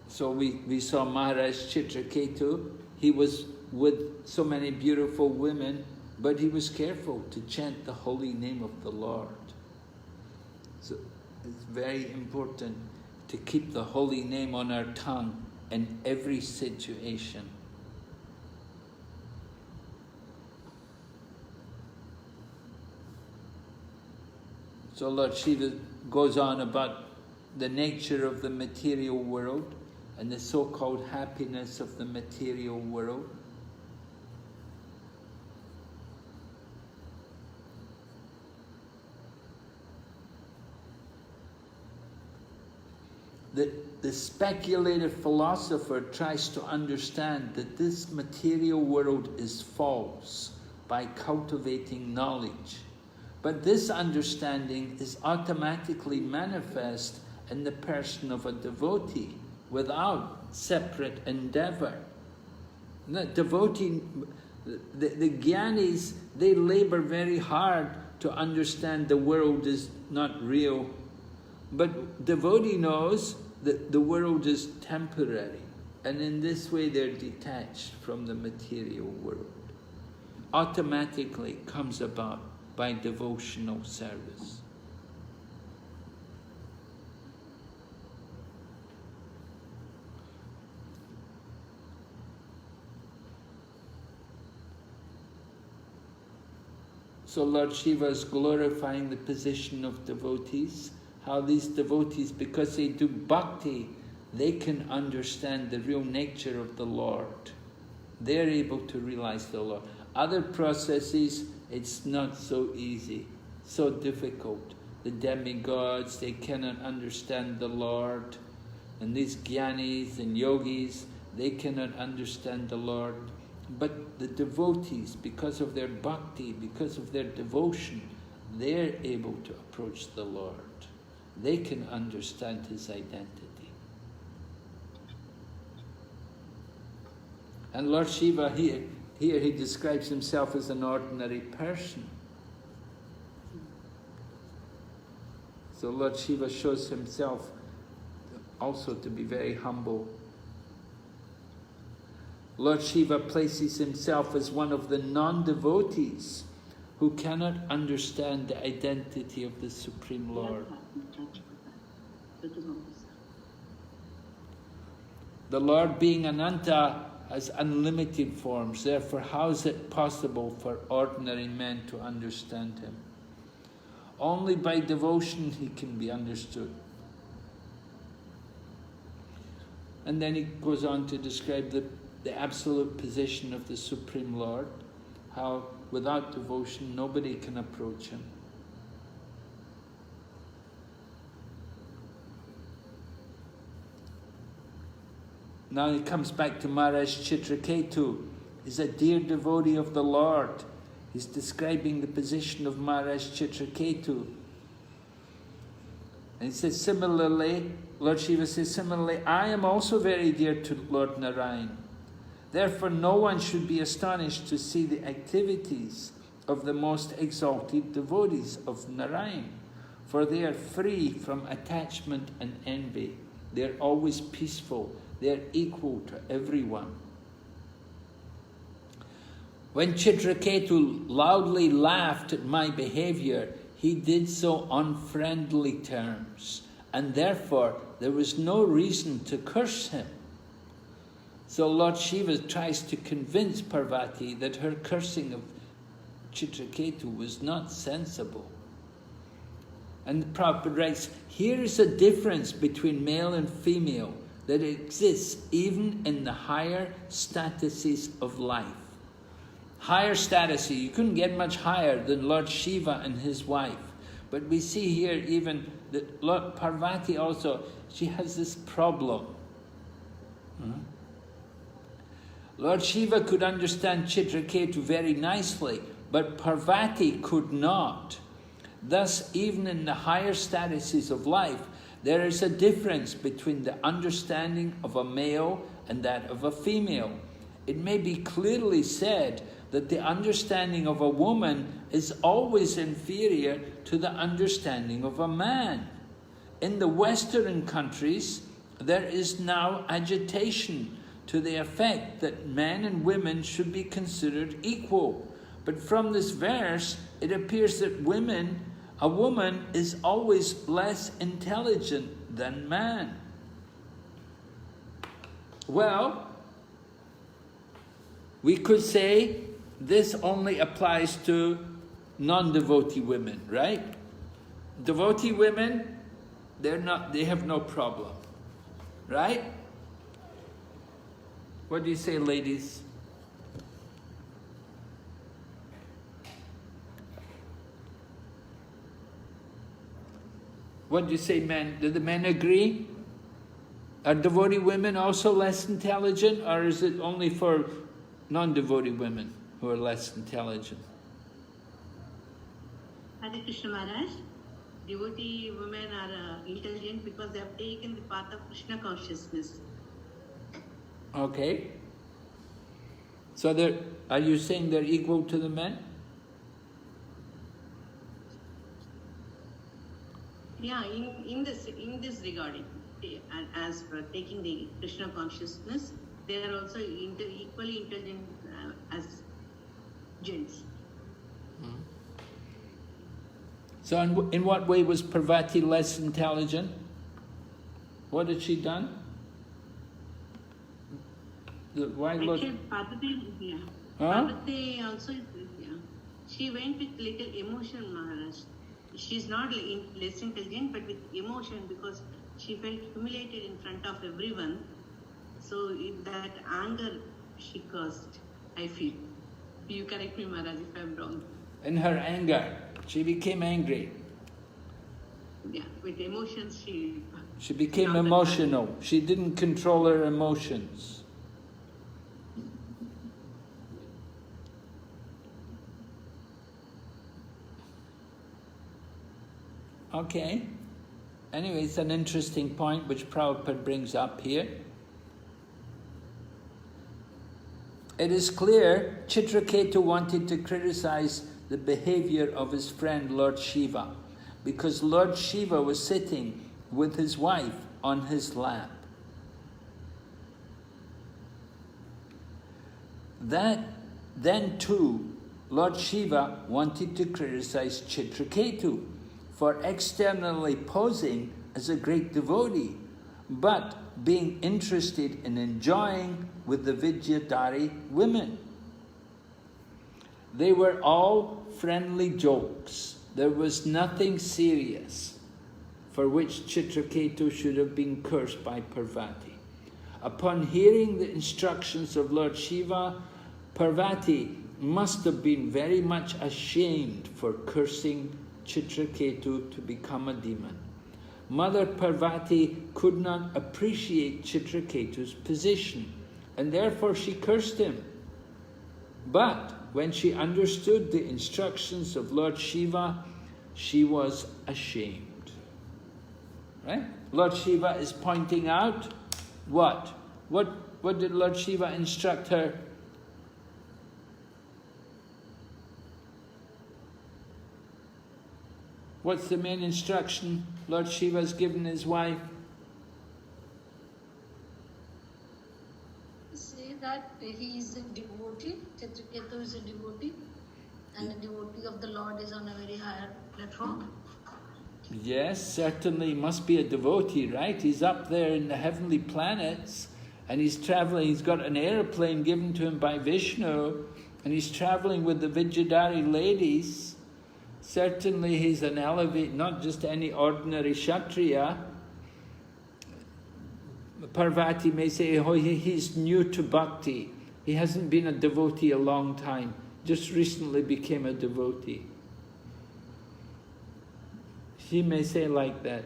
So we saw Maharaj Citraketu. He was with so many beautiful women, but he was careful to chant the holy name of the Lord. So it's very important to keep the holy name on our tongue in every situation. So Lord Shiva goes on about the nature of the material world and the so-called happiness of the material world. The speculative philosopher tries to understand that this material world is false by cultivating knowledge. But this understanding is automatically manifest in the person of a devotee without separate endeavor. The devotee, the jnanis, they labor very hard to understand the world is not real. But devotee knows that the world is temporary, and in this way they're detached from the material world. Automatically comes about by devotional service. So Lord Shiva is glorifying the position of devotees, how these devotees, because they do bhakti, they can understand the real nature of the Lord. They're able to realize the Lord. Other processes, it's not so easy, so difficult. The demigods, they cannot understand the Lord. And these jnanis and yogis, they cannot understand the Lord. But the devotees, because of their bhakti, because of their devotion, they're able to approach the Lord. They can understand His identity. And Lord Shiva here he describes himself as an ordinary person. So Lord Shiva shows himself also to be very humble. Lord Shiva places himself as one of the non-devotees who cannot understand the identity of the Supreme Lord. The Lord, being Ananta, has unlimited forms. Therefore, how is it possible for ordinary men to understand Him? Only by devotion He can be understood. And then he goes on to describe the absolute position of the Supreme Lord, how without devotion nobody can approach him. Now he comes back to Maharaj Citraketu. He's a dear devotee of the Lord. He's describing the position of Maharaj Citraketu. And he says, similarly, Lord Shiva says, similarly, I am also very dear to Lord Narayan. Therefore, no one should be astonished to see the activities of the most exalted devotees of Narayan, for they are free from attachment and envy. They are always peaceful. They are equal to everyone. When Citraketu loudly laughed at my behavior, he did so on friendly terms, and therefore there was no reason to curse him. So Lord Shiva tries to convince Pārvatī that her cursing of Citraketu was not sensible. And Prabhupada writes, here is a difference between male and female that exists even in the higher statuses of life. Higher statuses, you couldn't get much higher than Lord Shiva and his wife. But we see here even that Lord Pārvatī also, she has this problem. Lord Shiva could understand Citraketu very nicely, but Pārvatī could not. Thus, even in the higher statuses of life, there is a difference between the understanding of a male and that of a female. It may be clearly said that the understanding of a woman is always inferior to the understanding of a man. In the Western countries, there is now agitation to the effect that men and women should be considered equal. But from this verse, it appears that a woman is always less intelligent than man. Well, we could say this only applies to non-devotee women, right? Devotee women, they have no problem, right? What do you say, ladies? What do you say, men? Do the men agree? Are devotee women also less intelligent, or is it only for non-devotee women who are less intelligent?
Hare Krishna Maharaj, devotee women are intelligent because they have taken the path of Krishna consciousness.
Okay. So are you saying they're equal to the men?
Yeah, in this regard, and as for taking the Krishna consciousness, they are also equally intelligent as gents.
So in what way was Pārvatī less intelligent? What had she done?
Actually, Pārvatī also, she went with little emotion, Maharaj. She's not less intelligent, but with emotion, because she felt humiliated in front of everyone. So that anger she caused, I feel. You correct me, Maharaj, if I'm wrong.
In her anger, she became angry.
Yeah, with emotions
she became emotional. She didn't control her emotions. Okay. Anyway, it's an interesting point which Prabhupada brings up here. It is clear Citraketu wanted to criticize the behavior of his friend Lord Shiva, because Lord Shiva was sitting with his wife on his lap. Then too, Lord Shiva wanted to criticize Citraketu for externally posing as a great devotee, but being interested in enjoying with the Vidyadhari women. They were all friendly jokes. There was nothing serious for which Citraketu should have been cursed by Pārvatī. Upon hearing the instructions of Lord Shiva, Pārvatī must have been very much ashamed for cursing Citraketu to become a demon. Mother Pārvatī could not appreciate Citraketu's position, and therefore she cursed him. But when she understood the instructions of Lord Shiva, she was ashamed. Right? Lord Shiva is pointing out what? What did Lord Shiva instruct her? What's the main instruction Lord Shiva has given his wife?
Say that he is a devotee, Citraketu is a devotee, and a devotee of the Lord is on a very higher platform.
Yes, certainly he must be a devotee, right? He's up there in the heavenly planets, and he's traveling, he's got an airplane given to him by Vishnu, and he's traveling with the Vidyadhari ladies. Certainly he's an elevate, not just any ordinary Kshatriya. Pārvatī may say, oh, he's new to bhakti. He hasn't been a devotee a long time. Just recently became a devotee. She may say like that.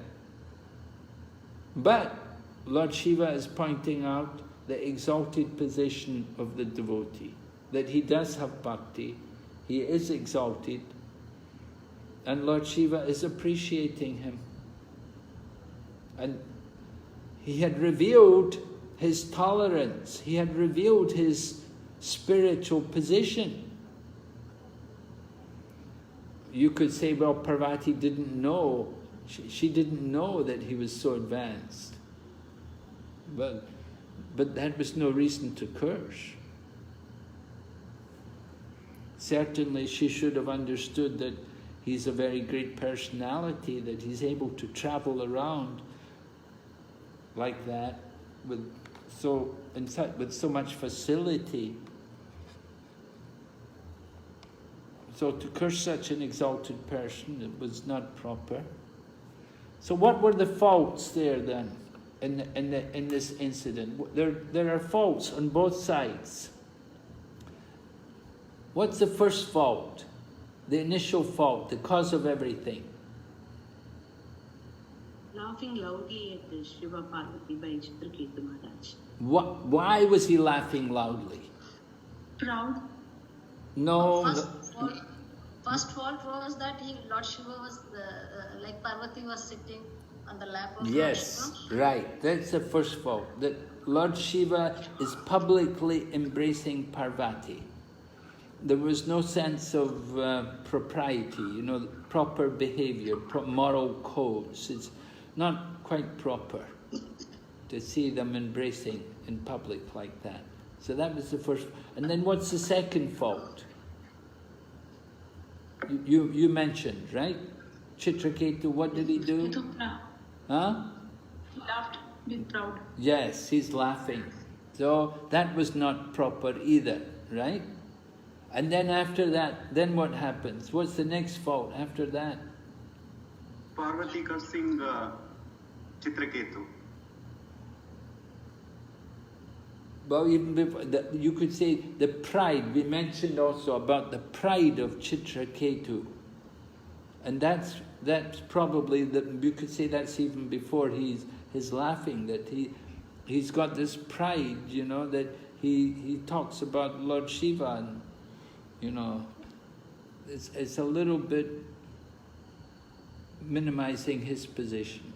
But Lord Shiva is pointing out the exalted position of the devotee. That he does have bhakti. He is exalted. And Lord Shiva is appreciating him. And he had revealed his tolerance. He had revealed his spiritual position. You could say, well, Pārvatī didn't know. She didn't know that he was so advanced. But that was no reason to curse. Certainly she should have understood that he's a very great personality, that he's able to travel around like that with so much facility. So to curse such an exalted person, it was not proper. So what were the faults there then in this incident? There are faults on both sides. What's the first fault? The initial fault, the cause of everything.
Laughing loudly at the Shiva Pārvatī by Citraketu Maharaj.
Why was he laughing loudly?
Proud.
No.
First fault was that Lord Shiva was, like Pārvatī was sitting on the lap of Lord Shiva.
Right. That's the first fault. That Lord Shiva is publicly embracing Pārvatī. There was no sense of propriety, proper behavior, moral codes. It's not quite proper to see them embracing in public like that. So that was the first. And then what's the second fault? You mentioned, right? Citraketu, what did he do? Huh?
He laughed, being proud.
Yes, he's laughing. So that was not proper either, right? And then after that, then what happens? What's the next fault after that?
Pārvatī cursing Citraketu.
Well, even before, you could say the pride. We mentioned also about the pride of Citraketu. And that's probably, you could say that's even before he's laughing, that he's got this pride, that he talks about Lord Shiva and, it's a little bit minimizing his position.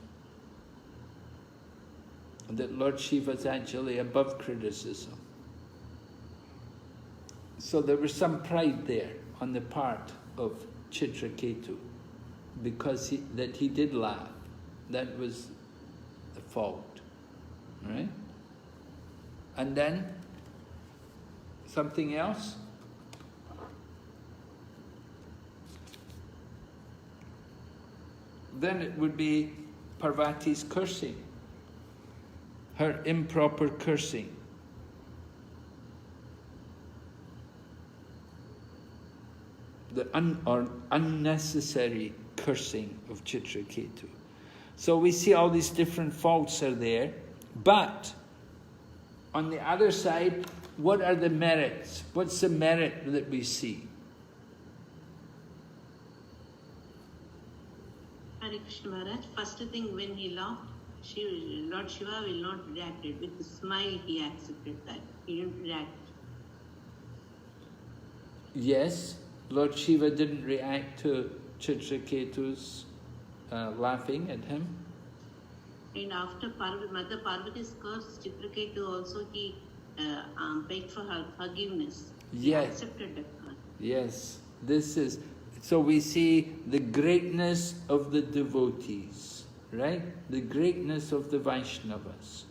That Lord Shiva is actually above criticism. So there was some pride there on the part of Citraketu, because he did laugh. That was the fault, right? And then something else. Then it would be Pārvatī's cursing, her improper cursing. The unnecessary cursing of Citraketu. So we see all these different faults are there, but on the other side, what are the merits? What's the merit that we see?
Hare Krishna Maharaj, first thing when he laughed, Lord Shiva will not react. With a smile he accepted that. He didn't react.
Yes, Lord Shiva didn't react to Citraketu's laughing at him.
And after Mother Parvati's curse, Citraketu also he begged for her forgiveness.
Yes.
He accepted that.
Yes, this is, so we see the greatness of the devotees, right? The greatness of the Vaishnavas,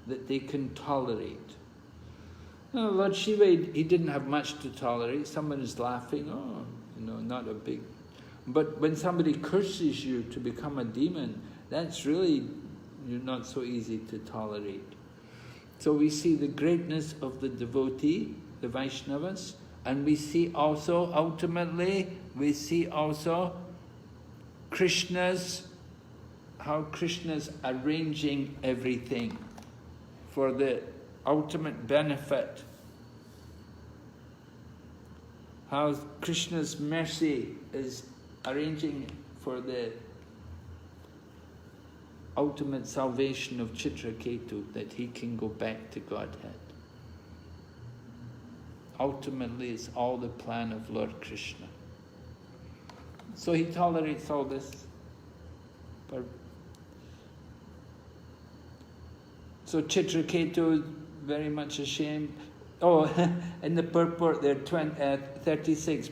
that they can tolerate. No, Lord Shiva, he didn't have much to tolerate. Someone is laughing, oh, not a big... But when somebody curses you to become a demon, that's really not so easy to tolerate. So we see the greatness of the devotee, the Vaishnavas, and we see also, ultimately, we see also how Krishna's arranging everything for the ultimate benefit. How Krishna's mercy is arranging for the ultimate salvation of Citraketu, that he can go back to Godhead. Ultimately, it's all the plan of Lord Krishna. So he tolerates all this. So Citraketu is very much ashamed. Oh, in the purport there, 36,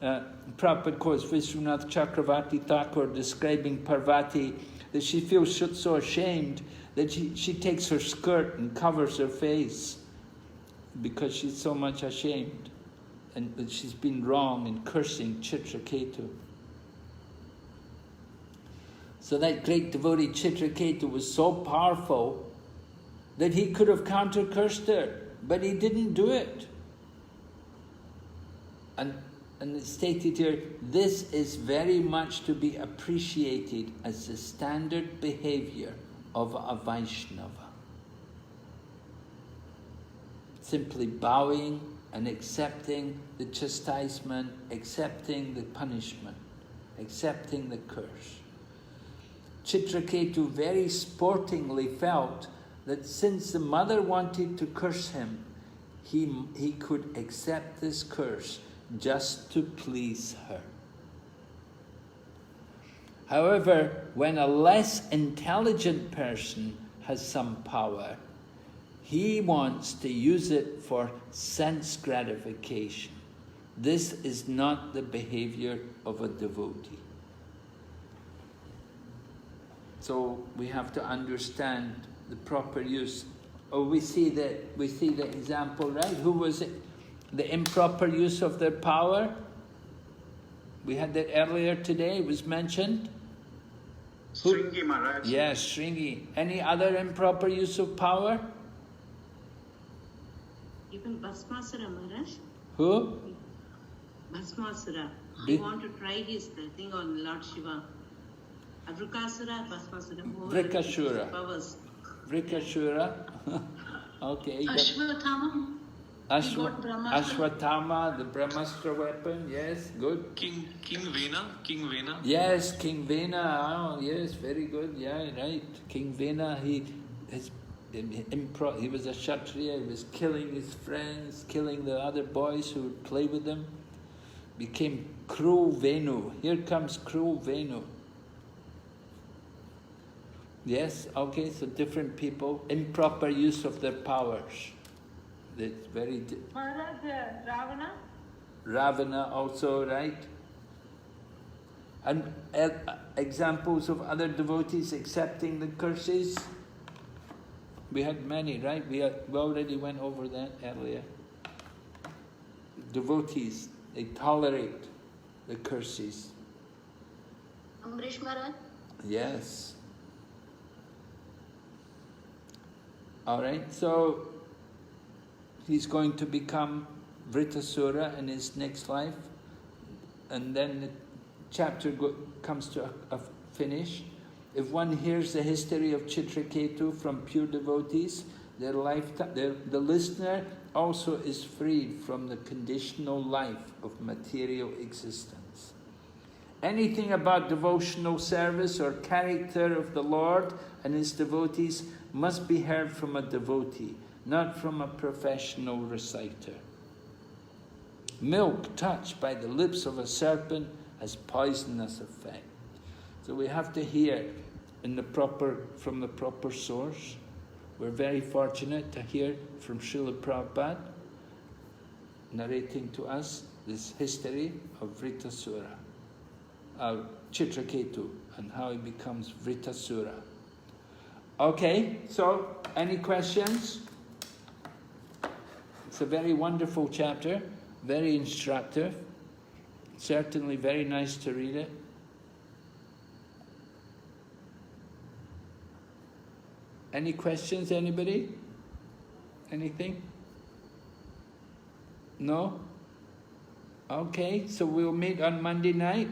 Prabhupada quotes Vishwanath Chakravarti Thakur describing Pārvatī, that she feels so ashamed that she takes her skirt and covers her face because she's so much ashamed and that she's been wrong in cursing Citraketu. So that great devotee Citraketu was so powerful that he could have counter-cursed her, but he didn't do it. And it's stated here, this is very much to be appreciated as the standard behavior of a Vaishnava. Simply bowing and accepting the chastisement, accepting the punishment, accepting the curse. Citraketu very sportingly felt that since the mother wanted to curse him, he could accept this curse just to please her. However, when a less intelligent person has some power, he wants to use it for sense gratification. This is not the behavior of a devotee. So we have to understand the proper use. Oh, we see the example, right? Who was it? The improper use of their power. We had that earlier today. It was mentioned.
Shringi Maharaj.
Yes, Shringi. Any other improper use of power?
Even Bhasmasura Maharaj.
Who?
Bhasmasura. He wanted to try his thing on Lord Shiva. Avrikasura, Bhasmasura.
Vrikashura.
Powers.
Vrikashura. Okay.
Ashwatthama.
Ashwatthama, the Brahmastra weapon, yes, good.
King Vena.
Yes, King Vena, oh, yes, very good, yeah, right. King Vena, he was a Kshatriya, he was killing his friends, killing the other boys who would play with him. Became cruel Venu. Here comes cruel Venu. Yes, okay, so different people, improper use of their powers. It's very...
Maharaj, Ravana?
Ravana also, right? And examples of other devotees accepting the curses? We had many, right? We already went over that earlier. Devotees, they tolerate the curses.
Amrish Maharaj?
Yes. All right, so he's going to become Vritasura in his next life, and then the chapter comes to a finish. If one hears the history of Citraketu from pure devotees, Their the listener also is freed from the conditional life of material existence. Anything about devotional service or character of the Lord and His devotees must be heard from a devotee, not from a professional reciter. Milk touched by the lips of a serpent has poisonous effect. So we have to hear from the proper source. We're very fortunate to hear from Srila Prabhupada narrating to us this history of Vritasura, of Citraketu, and how he becomes Vritasura. Okay, so any questions? It's a very wonderful chapter, very instructive, certainly very nice to read it. Any questions, anybody? Anything? No? Okay, so we'll meet on Monday night.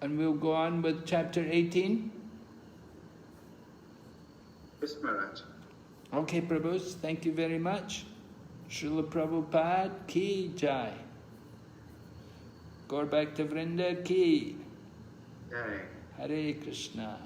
And we'll go on with chapter 18.
Yes, Maharaj.
Okay, Prabhus, thank you very much. Srila Prabhupada ki jai. Gaur Bhakta Vrinda ki.
Jai.
Hare Krishna.